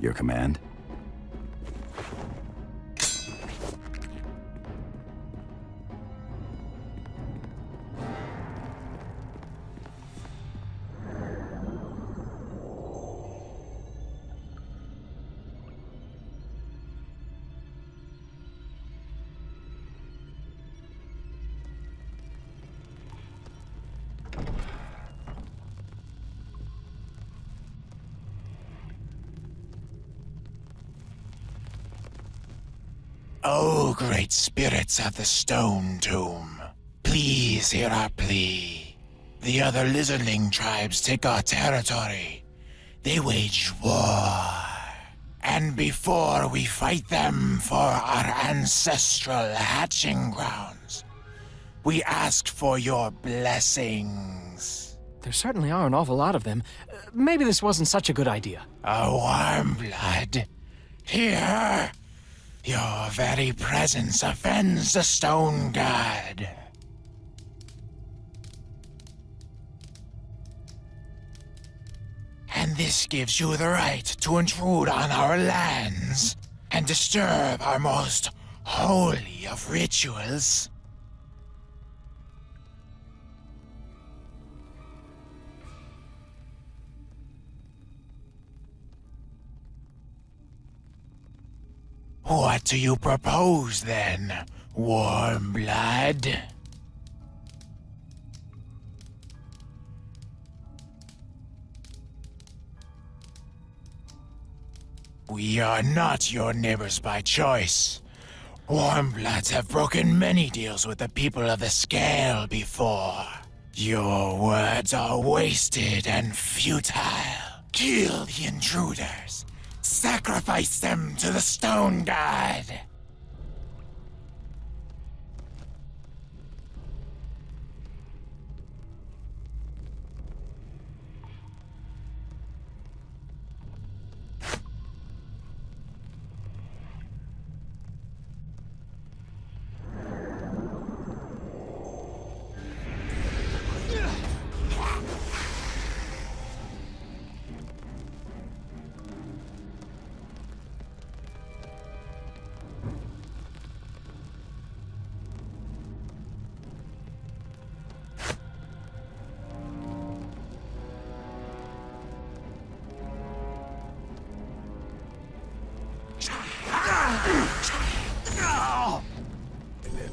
Your command? Oh, great spirits of the Stone Tomb, please hear our plea. The other lizardling tribes take our territory. They wage war. And before we fight them for our ancestral hatching grounds, we ask for your blessings. There certainly are an awful lot of them. Maybe this wasn't such a good idea. A warm blood. Here. Your very presence offends the Stone God. And this gives you the right to intrude on our lands and disturb our most holy of rituals. What do you propose, then, warm blood? We are not your neighbors by choice. Warmbloods have broken many deals with the people of the Scale before. Your words are wasted and futile. Kill the intruders. Sacrifice them to the Stone God!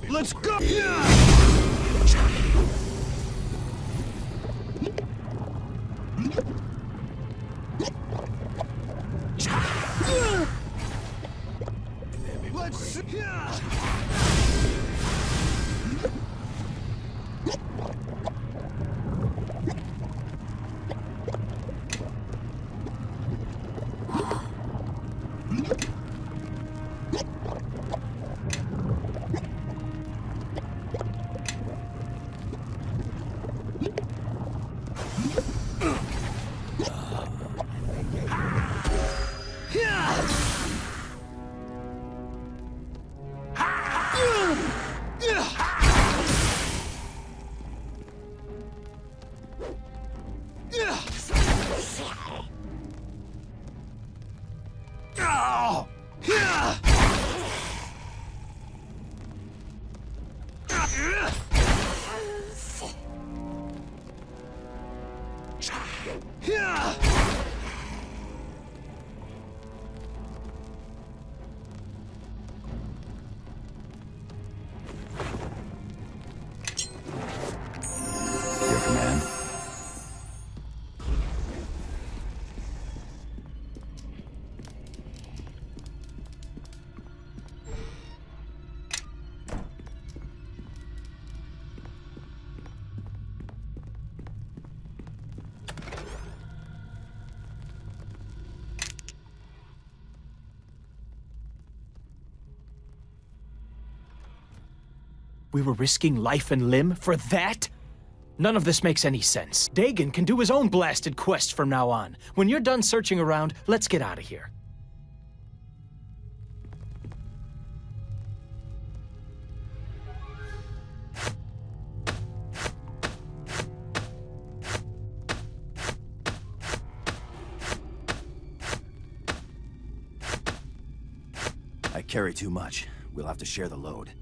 Let's go! Your command. We were risking life and limb for that? None of this makes any sense. Dagon can do his own blasted quest from now on. When you're done searching around, let's get out of here. I carry too much. We'll have to share the load.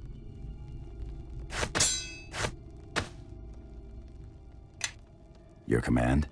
Your command.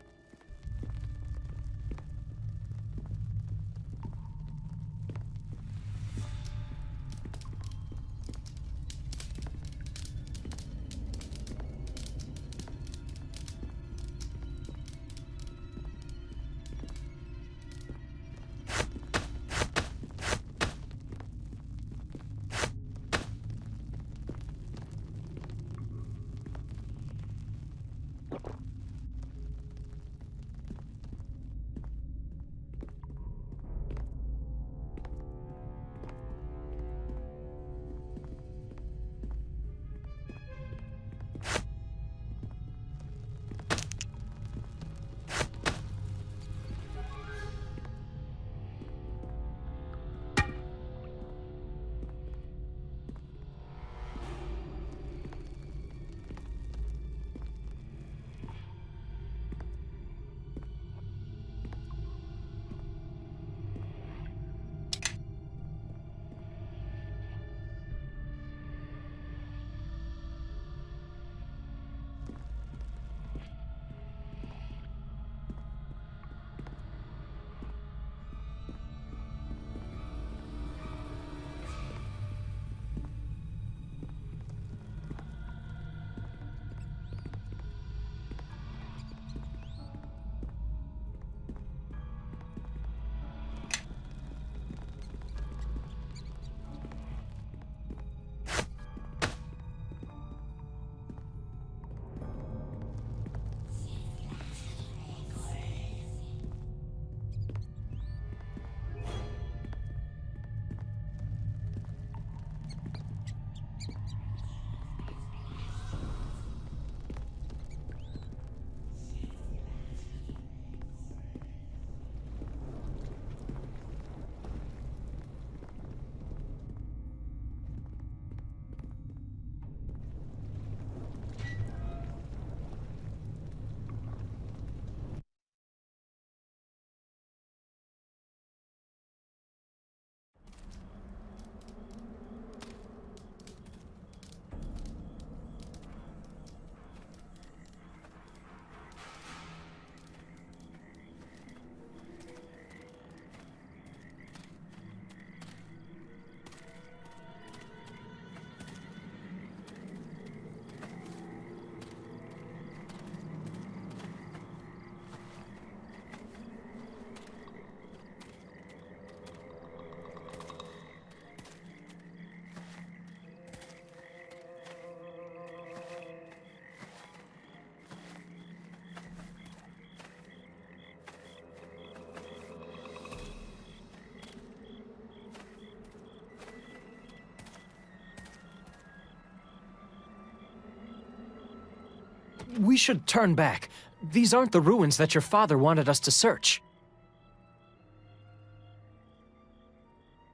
We should turn back. These aren't the ruins that your father wanted us to search.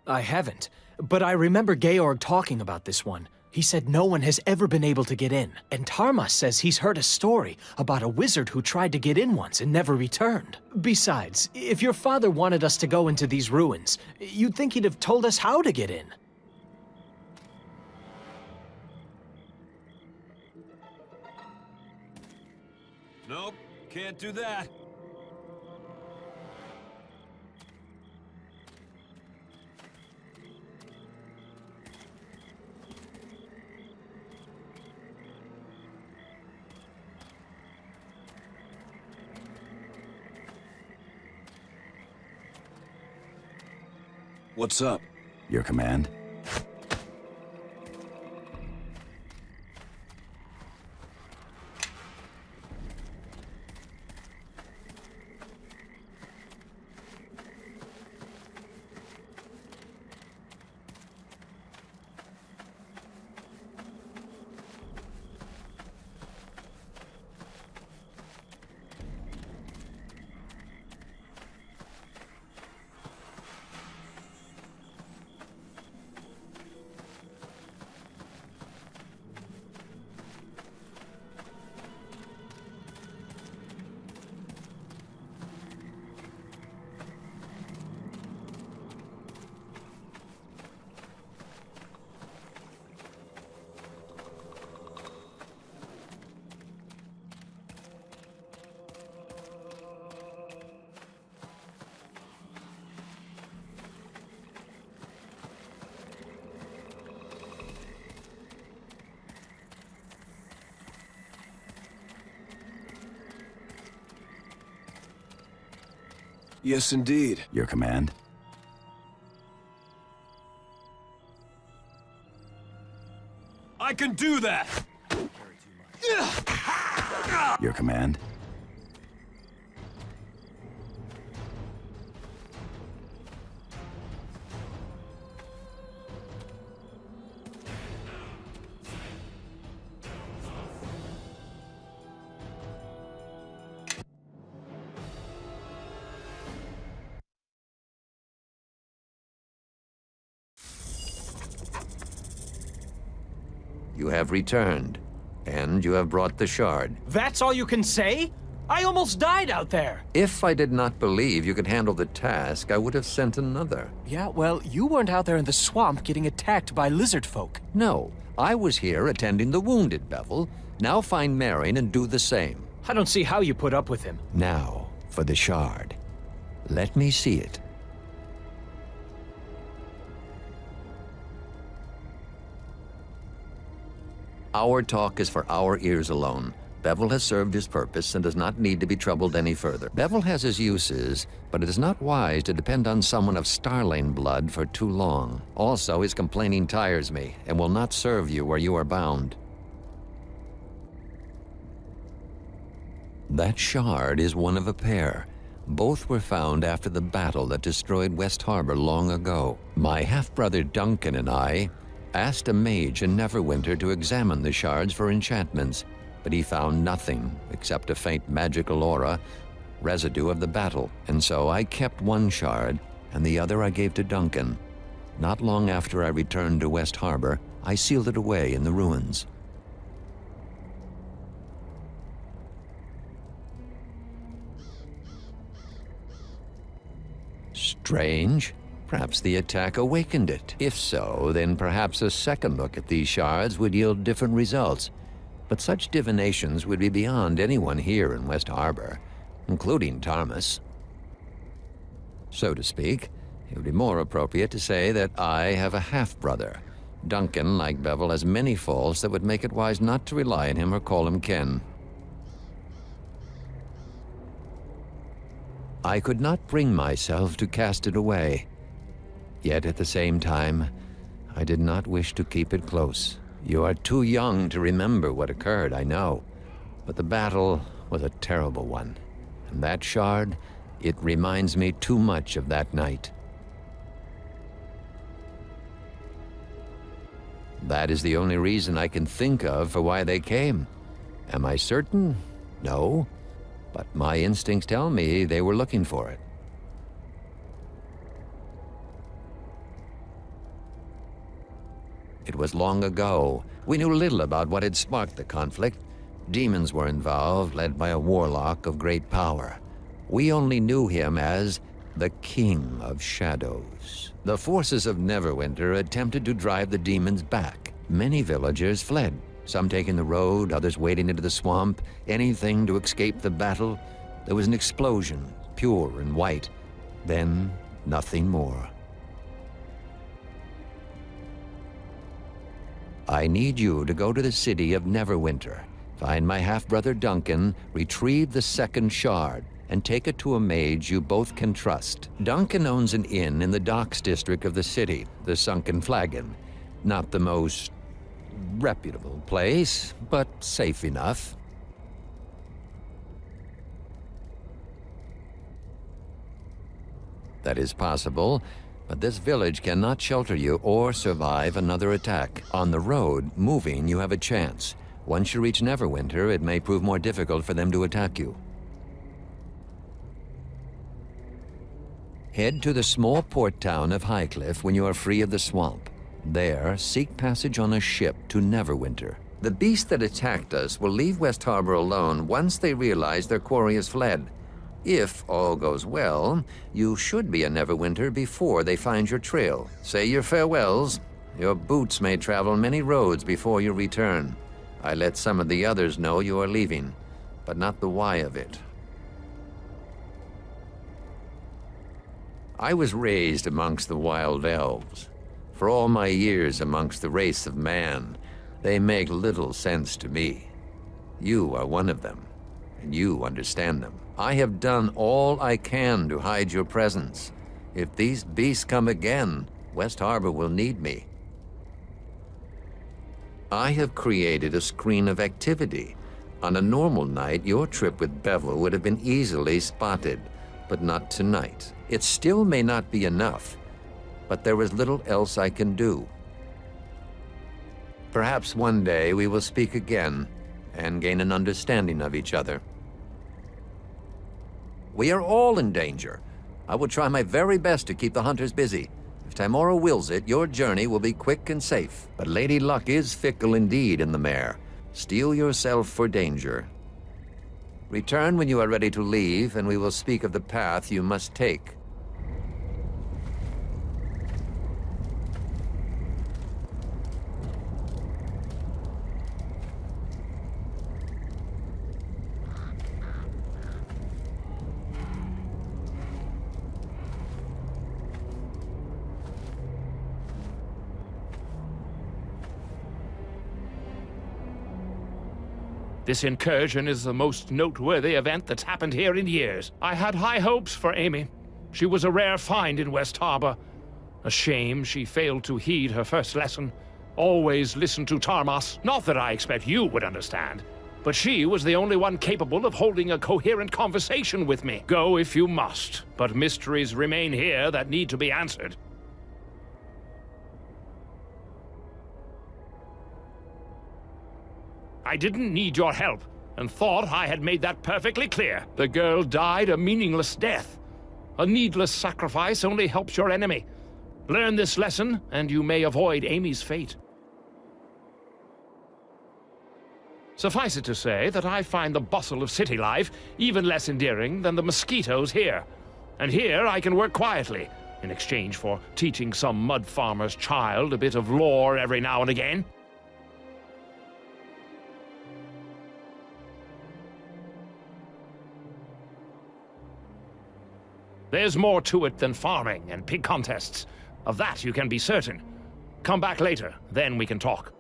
I haven't, but I remember Georg talking about this one. He said no one has ever been able to get in. And Tarmas says he's heard a story about a wizard who tried to get in once and never returned. Besides, if your father wanted us to go into these ruins, you'd think he'd have told us how to get in. Nope, can't do that. What's up? Your command? Yes, indeed. Your command? I can do that! Your command? You have returned, and you have brought the shard. That's all you can say? I almost died out there! If I did not believe you could handle the task, I would have sent another. Yeah, well, you weren't out there in the swamp getting attacked by lizard folk. No, I was here attending the wounded, Bevel. Now find Marion and do the same. I don't see how you put up with him. Now, for the shard. Let me see it. Our talk is for our ears alone. Bevel has served his purpose and does not need to be troubled any further. Bevel has his uses, but it is not wise to depend on someone of Starlane blood for too long. Also, his complaining tires me and will not serve you where you are bound. That shard is one of a pair. Both were found after the battle that destroyed West Harbor long ago. My half-brother Duncan and I asked a mage in Neverwinter to examine the shards for enchantments, but he found nothing except a faint magical aura, residue of the battle. And so I kept one shard, and the other I gave to Duncan. Not long after I returned to West Harbor, I sealed it away in the ruins. Strange. Perhaps the attack awakened it. If so, then perhaps a second look at these shards would yield different results. But such divinations would be beyond anyone here in West Harbor, including Tarmas. So to speak, it would be more appropriate to say that I have a half-brother. Duncan, like Bevel, has many faults that would make it wise not to rely on him or call him kin. I could not bring myself to cast it away. Yet at the same time, I did not wish to keep it close. You are too young to remember what occurred, I know. But the battle was a terrible one. And that shard, it reminds me too much of that night. That is the only reason I can think of for why they came. Am I certain? No. But my instincts tell me they were looking for it. It was long ago. We knew little about what had sparked the conflict. Demons were involved, led by a warlock of great power. We only knew him as the King of Shadows. The forces of Neverwinter attempted to drive the demons back. Many villagers fled, some taking the road, others wading into the swamp, anything to escape the battle. There was an explosion, pure and white. Then, nothing more. I need you to go to the city of Neverwinter, find my half-brother Duncan, retrieve the second shard, and take it to a mage you both can trust. Duncan owns an inn in the docks district of the city, the Sunken Flagon. Not the most reputable place, but safe enough. That is possible, but this village cannot shelter you or survive another attack. On the road, moving, you have a chance. Once you reach Neverwinter, it may prove more difficult for them to attack you. Head to the small port town of Highcliff when you are free of the swamp. There, seek passage on a ship to Neverwinter. The beast that attacked us will leave West Harbor alone once they realize their quarry has fled. If all goes well, you should be in Neverwinter before they find your trail. Say your farewells. Your boots may travel many roads before you return. I let some of the others know you are leaving, but not the why of it. I was raised amongst the wild elves. For all my years amongst the race of man, they make little sense to me. You are one of them, and you understand them. I have done all I can to hide your presence. If these beasts come again, West Harbor will need me. I have created a screen of activity. On a normal night, your trip with Bevel would have been easily spotted, but not tonight. It still may not be enough, but there is little else I can do. Perhaps one day we will speak again and gain an understanding of each other. We are all in danger. I will try my very best to keep the hunters busy. If Tamora wills it, your journey will be quick and safe. But Lady Luck is fickle indeed in the mare. Steel yourself for danger. Return when you are ready to leave, and we will speak of the path you must take. This incursion is the most noteworthy event that's happened here in years. I had high hopes for Amy. She was a rare find in West Harbor. A shame she failed to heed her first lesson. Always listen to Tarmas. Not that I expect you would understand, but she was the only one capable of holding a coherent conversation with me. Go if you must, but mysteries remain here that need to be answered. I didn't need your help, and thought I had made that perfectly clear. The girl died a meaningless death. A needless sacrifice only helps your enemy. Learn this lesson, and you may avoid Amy's fate. Suffice it to say that I find the bustle of city life even less endearing than the mosquitoes here. And here I can work quietly, in exchange for teaching some mud farmer's child a bit of lore every now and again. There's more to it than farming and pig contests. Of that you can be certain. Come back later, then we can talk.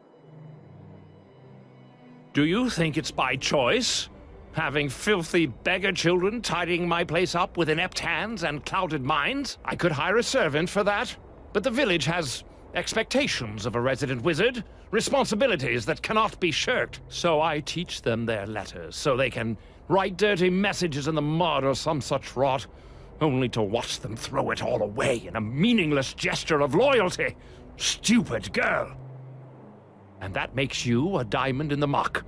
Do you think it's by choice? Having filthy beggar children tidying my place up with inept hands and clouded minds? I could hire a servant for that, but the village has expectations of a resident wizard, responsibilities that cannot be shirked. So I teach them their letters, so they can write dirty messages in the mud or some such rot, only to watch them throw it all away in a meaningless gesture of loyalty. Stupid girl. And that makes you a diamond in the muck.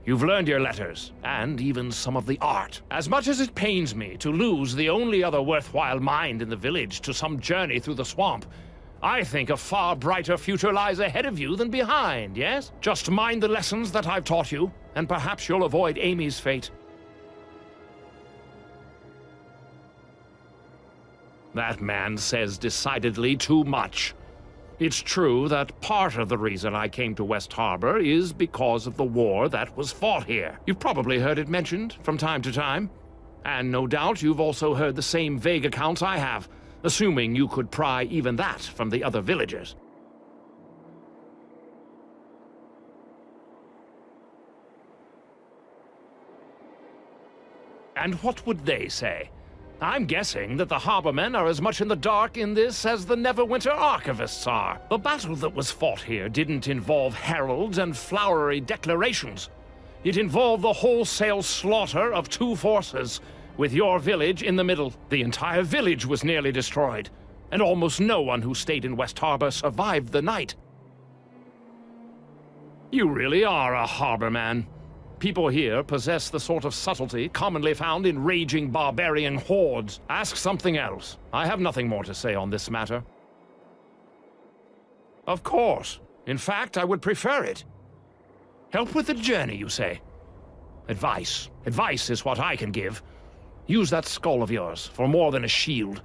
You've learned your letters, and even some of the art. As much as it pains me to lose the only other worthwhile mind in the village to some journey through the swamp, I think a far brighter future lies ahead of you than behind, yes? Just mind the lessons that I've taught you, and perhaps you'll avoid Amy's fate. That man says decidedly too much. It's true that part of the reason I came to West Harbor is because of the war that was fought here. You've probably heard it mentioned from time to time. And no doubt you've also heard the same vague accounts I have, assuming you could pry even that from the other villagers. And what would they say? I'm guessing that the harbormen are as much in the dark in this as the Neverwinter archivists are. The battle that was fought here didn't involve heralds and flowery declarations. It involved the wholesale slaughter of two forces, with your village in the middle. The entire village was nearly destroyed, and almost no one who stayed in West Harbor survived the night. You really are a harborman. People here possess the sort of subtlety commonly found in raging barbarian hordes. Ask something else. I have nothing more to say on this matter. Of course. In fact, I would prefer it. Help with the journey, you say? Advice. Advice is what I can give. Use that skull of yours for more than a shield.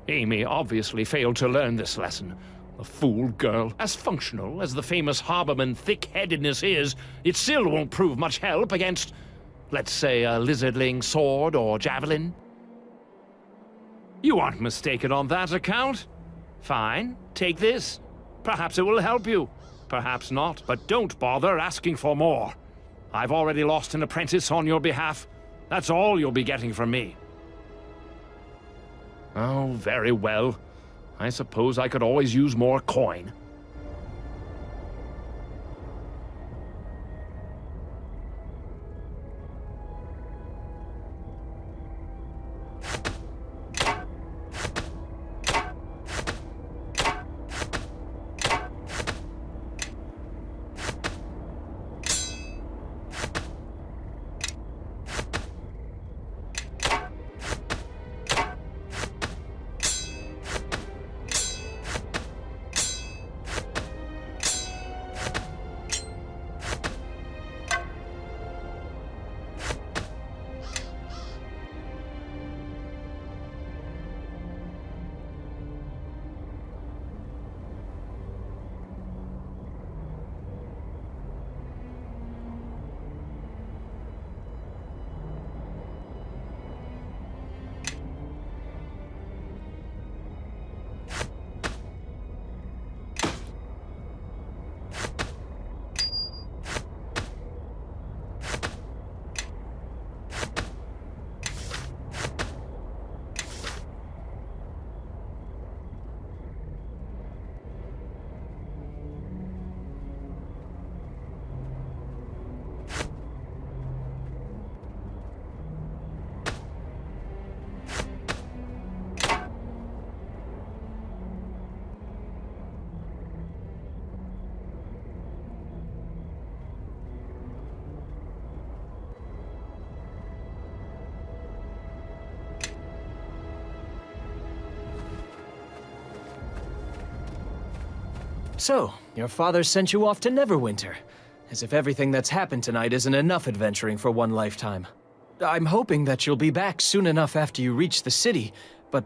Amy obviously failed to learn this lesson. A fool girl. As functional as the famous harborman thick-headedness is, it still won't prove much help against, let's say, a lizardling sword or javelin. You aren't mistaken on that account. Fine, take this. Perhaps it will help you. Perhaps not, but don't bother asking for more. I've already lost an apprentice on your behalf. That's all you'll be getting from me. Oh, very well. I suppose I could always use more coin. So, your father sent you off to Neverwinter. As if everything that's happened tonight isn't enough adventuring for one lifetime. I'm hoping that you'll be back soon enough after you reach the city, but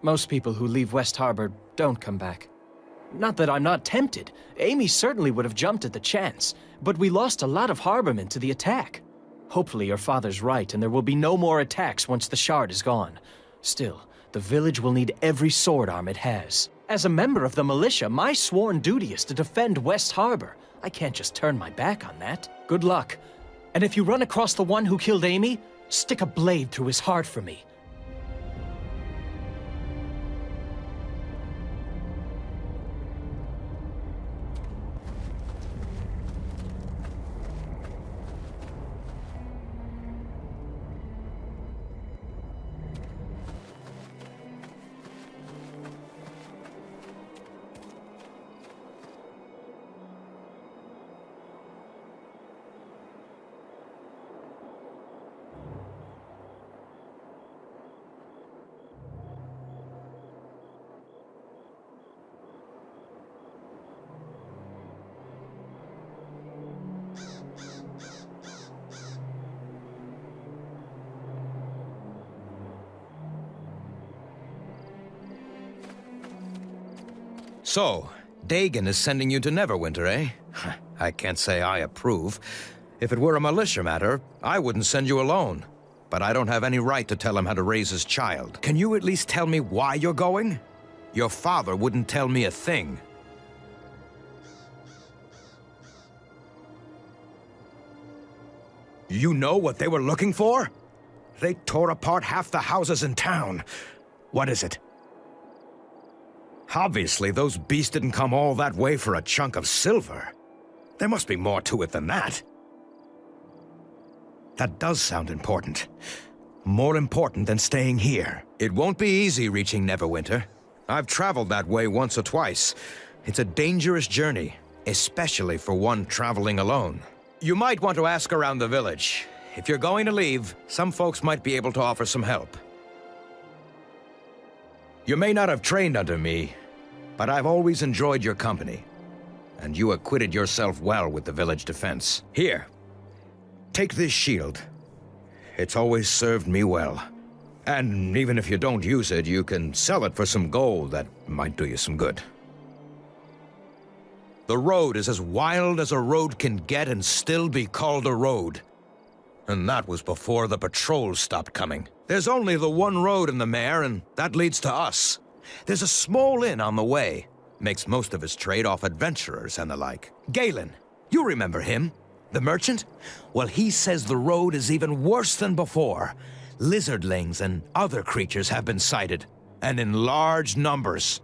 most people who leave West Harbor don't come back. Not that I'm not tempted. Amy certainly would have jumped at the chance, but we lost a lot of harbormen to the attack. Hopefully your father's right, and there will be no more attacks once the shard is gone. Still, the village will need every sword arm it has. As a member of the militia, my sworn duty is to defend West Harbor. I can't just turn my back on that. Good luck. And if you run across the one who killed Amy, stick a blade through his heart for me. So, Dagon is sending you to Neverwinter, eh? I can't say I approve. If it were a militia matter, I wouldn't send you alone. But I don't have any right to tell him how to raise his child. Can you at least tell me why you're going? Your father wouldn't tell me a thing. You know what they were looking for? They tore apart half the houses in town. What is it? Obviously, those beasts didn't come all that way for a chunk of silver. There must be more to it than that. That does sound important. More important than staying here. It won't be easy reaching Neverwinter. I've traveled that way once or twice. It's a dangerous journey, especially for one traveling alone. You might want to ask around the village. If you're going to leave, some folks might be able to offer some help. You may not have trained under me, but I've always enjoyed your company. And you acquitted yourself well with the village defense. Here, take this shield. It's always served me well. And even if you don't use it, you can sell it for some gold that might do you some good. The road is as wild as a road can get and still be called a road. And that was before the patrols stopped coming. There's only the one road in the Mare, and that leads to us. There's a small inn on the way. Makes most of his trade off adventurers and the like. Galen, you remember him? The merchant? Well, he says the road is even worse than before. Lizardlings and other creatures have been sighted, and in large numbers.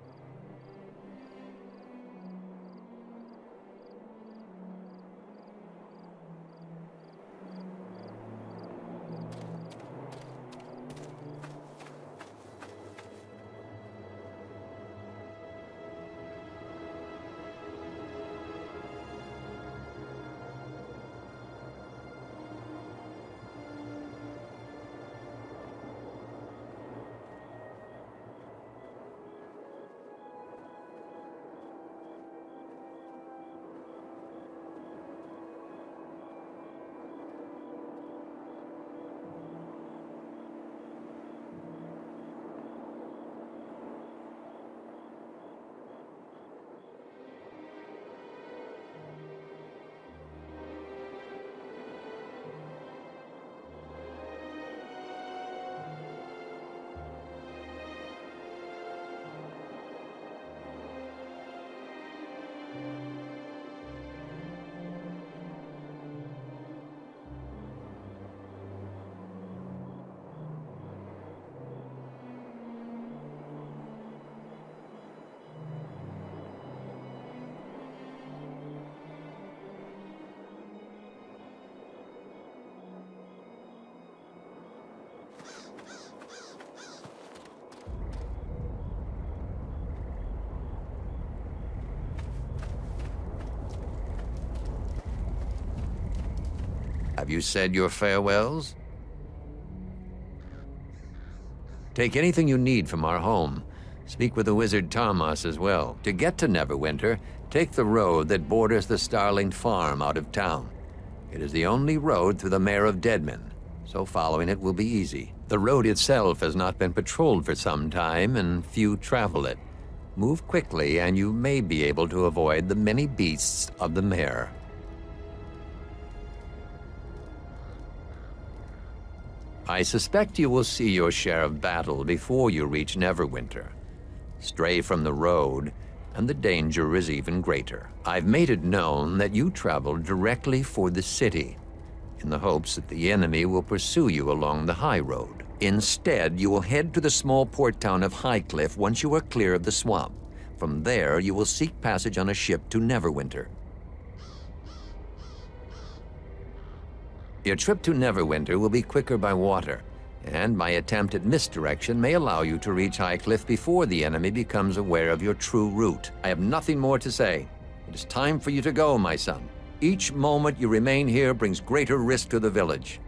Have you said your farewells? Take anything you need from our home. Speak with the wizard Thomas as well. To get to Neverwinter, take the road that borders the Starling Farm out of town. It is the only road through the Mare of Deadmen, so following it will be easy. The road itself has not been patrolled for some time, and few travel it. Move quickly, and you may be able to avoid the many beasts of the Mare. I suspect you will see your share of battle before you reach Neverwinter. Stray from the road, and the danger is even greater. I've made it known that you travel directly for the city, in the hopes that the enemy will pursue you along the high road. Instead, you will head to the small port town of Highcliff once you are clear of the swamp. From there, you will seek passage on a ship to Neverwinter. Your trip to Neverwinter will be quicker by water, and my attempt at misdirection may allow you to reach Highcliff before the enemy becomes aware of your true route. I have nothing more to say. It is time for you to go, my son. Each moment you remain here brings greater risk to the village.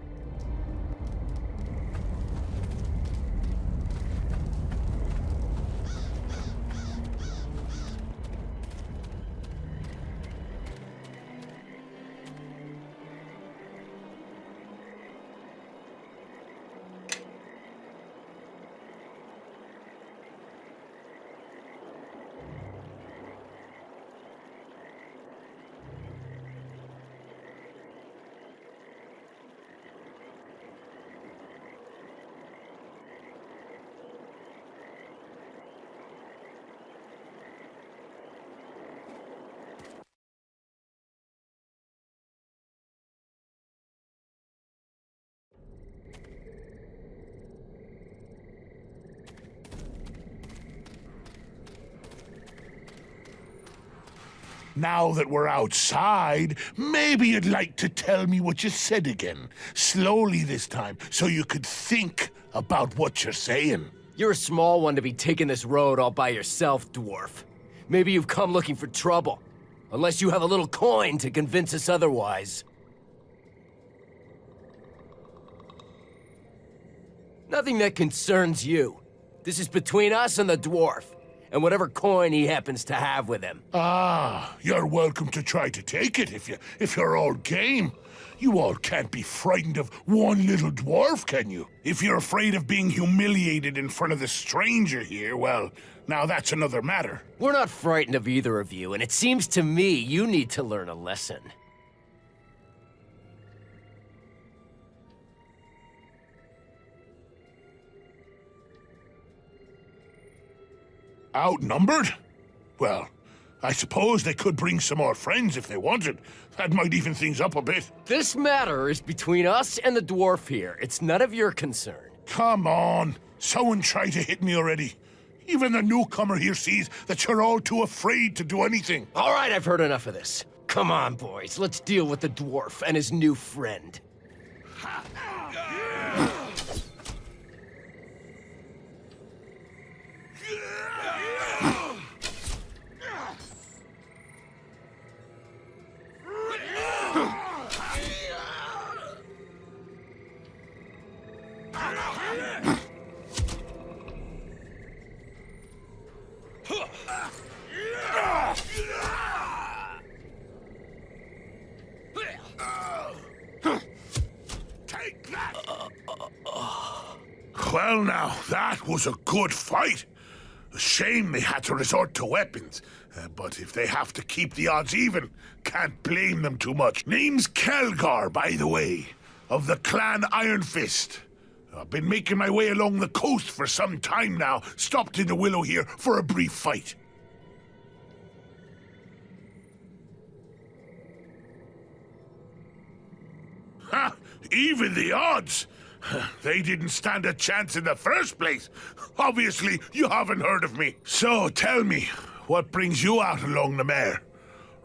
Now that we're outside, maybe you'd like to tell me what you said again. Slowly this time, so you could think about what you're saying. You're a small one to be taking this road all by yourself, dwarf. Maybe you've come looking for trouble. Unless you have a little coin to convince us otherwise. Nothing that concerns you. This is between us and the dwarf, and whatever coin he happens to have with him. Ah, you're welcome to try to take it if you're all game. You all can't be frightened of one little dwarf, can you? If you're afraid of being humiliated in front of the stranger here, well, now that's another matter. We're not frightened of either of you, and it seems to me you need to learn a lesson. Outnumbered? Well, I suppose they could bring some more friends if they wanted. That might even things up a bit. This matter is between us and the dwarf here. It's none of your concern. Come on. Someone tried to hit me already. Even the newcomer here sees that you're all too afraid to do anything. All right, I've heard enough of this. Come on, boys. Let's deal with the dwarf and his new friend. Well now, that was a good fight. A shame they had to resort to weapons. But if they have to keep the odds even, can't blame them too much. Name's Kelgar, by the way, of the clan Iron Fist. I've been making my way along the coast for some time now. Stopped in the Willow here for a brief fight. Ha! Even the odds! They didn't stand a chance in the first place. Obviously, you haven't heard of me. So, tell me, what brings you out along the mare?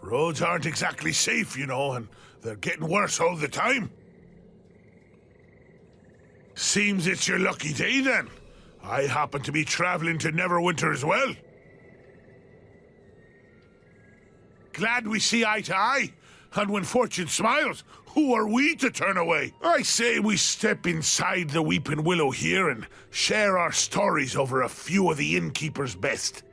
Roads aren't exactly safe, you know, and they're getting worse all the time. Seems it's your lucky day, then. I happen to be traveling to Neverwinter as well. Glad we see eye to eye. And when fortune smiles, who are we to turn away? I say we step inside the Weeping Willow here and share our stories over a few of the innkeeper's best.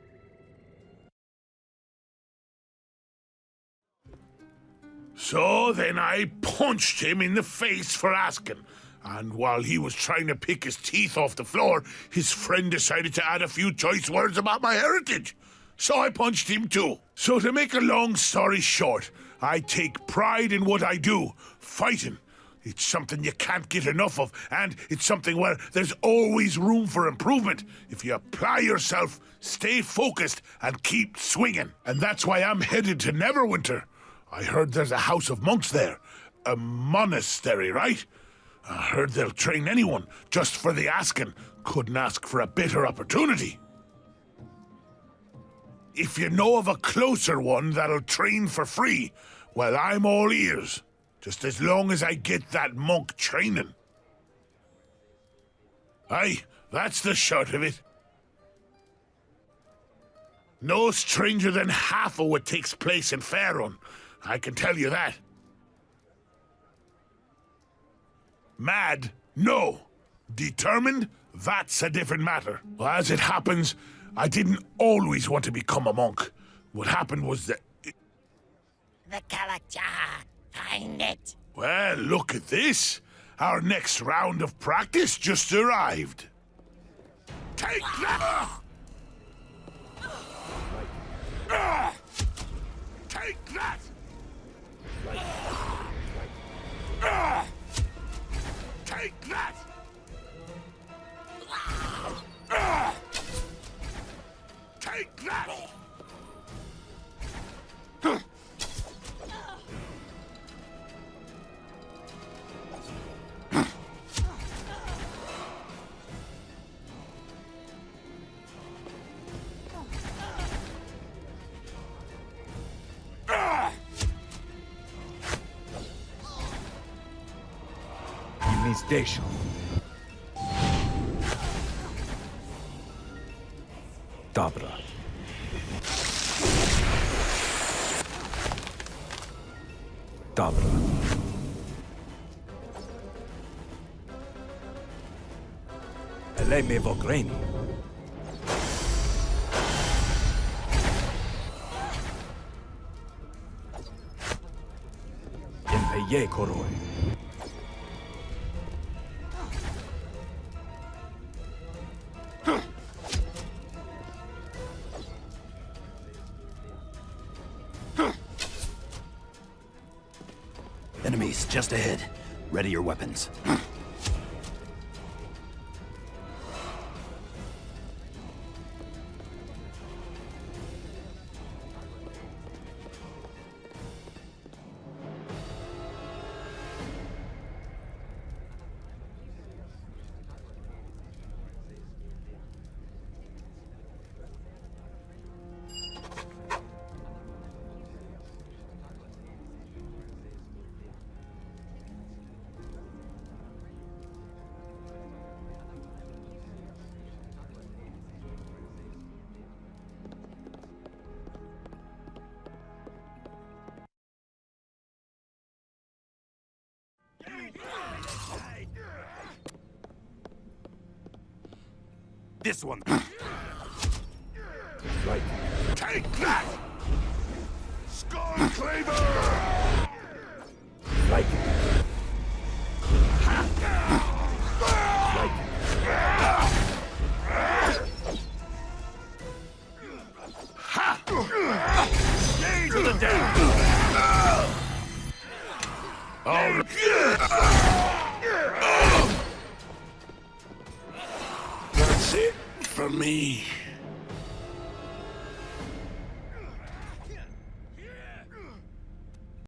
So then I punched him in the face for asking. And while he was trying to pick his teeth off the floor, his friend decided to add a few choice words about my heritage. So I punched him too. So to make a long story short, I take pride in what I do, fighting. It's something you can't get enough of, and it's something where there's always room for improvement if you apply yourself, stay focused, and keep swinging. And that's why I'm headed to Neverwinter. I heard there's a house of monks there. A monastery, right? I heard they'll train anyone, just for the asking. Couldn't ask for a better opportunity. If you know of a closer one that'll train for free, well, I'm all ears. Just as long as I get that monk training. Aye, that's the short of it. No stranger than half of what takes place in Faerun, I can tell you that. Mad? No. Determined? That's a different matter. Well, as it happens, I didn't always want to become a monk. What happened was that... The Kalachar. Find it. Well, look at this. Our next round of practice just arrived. Take that! Take that! Take that! Take that! means Dacial. Dobra. Dobra. Elejmy w okreni. Jej koroj. Enemies just ahead. Ready your weapons. This one. Right. Take that! Scornclaver! Right. Engage the death! That's it for me.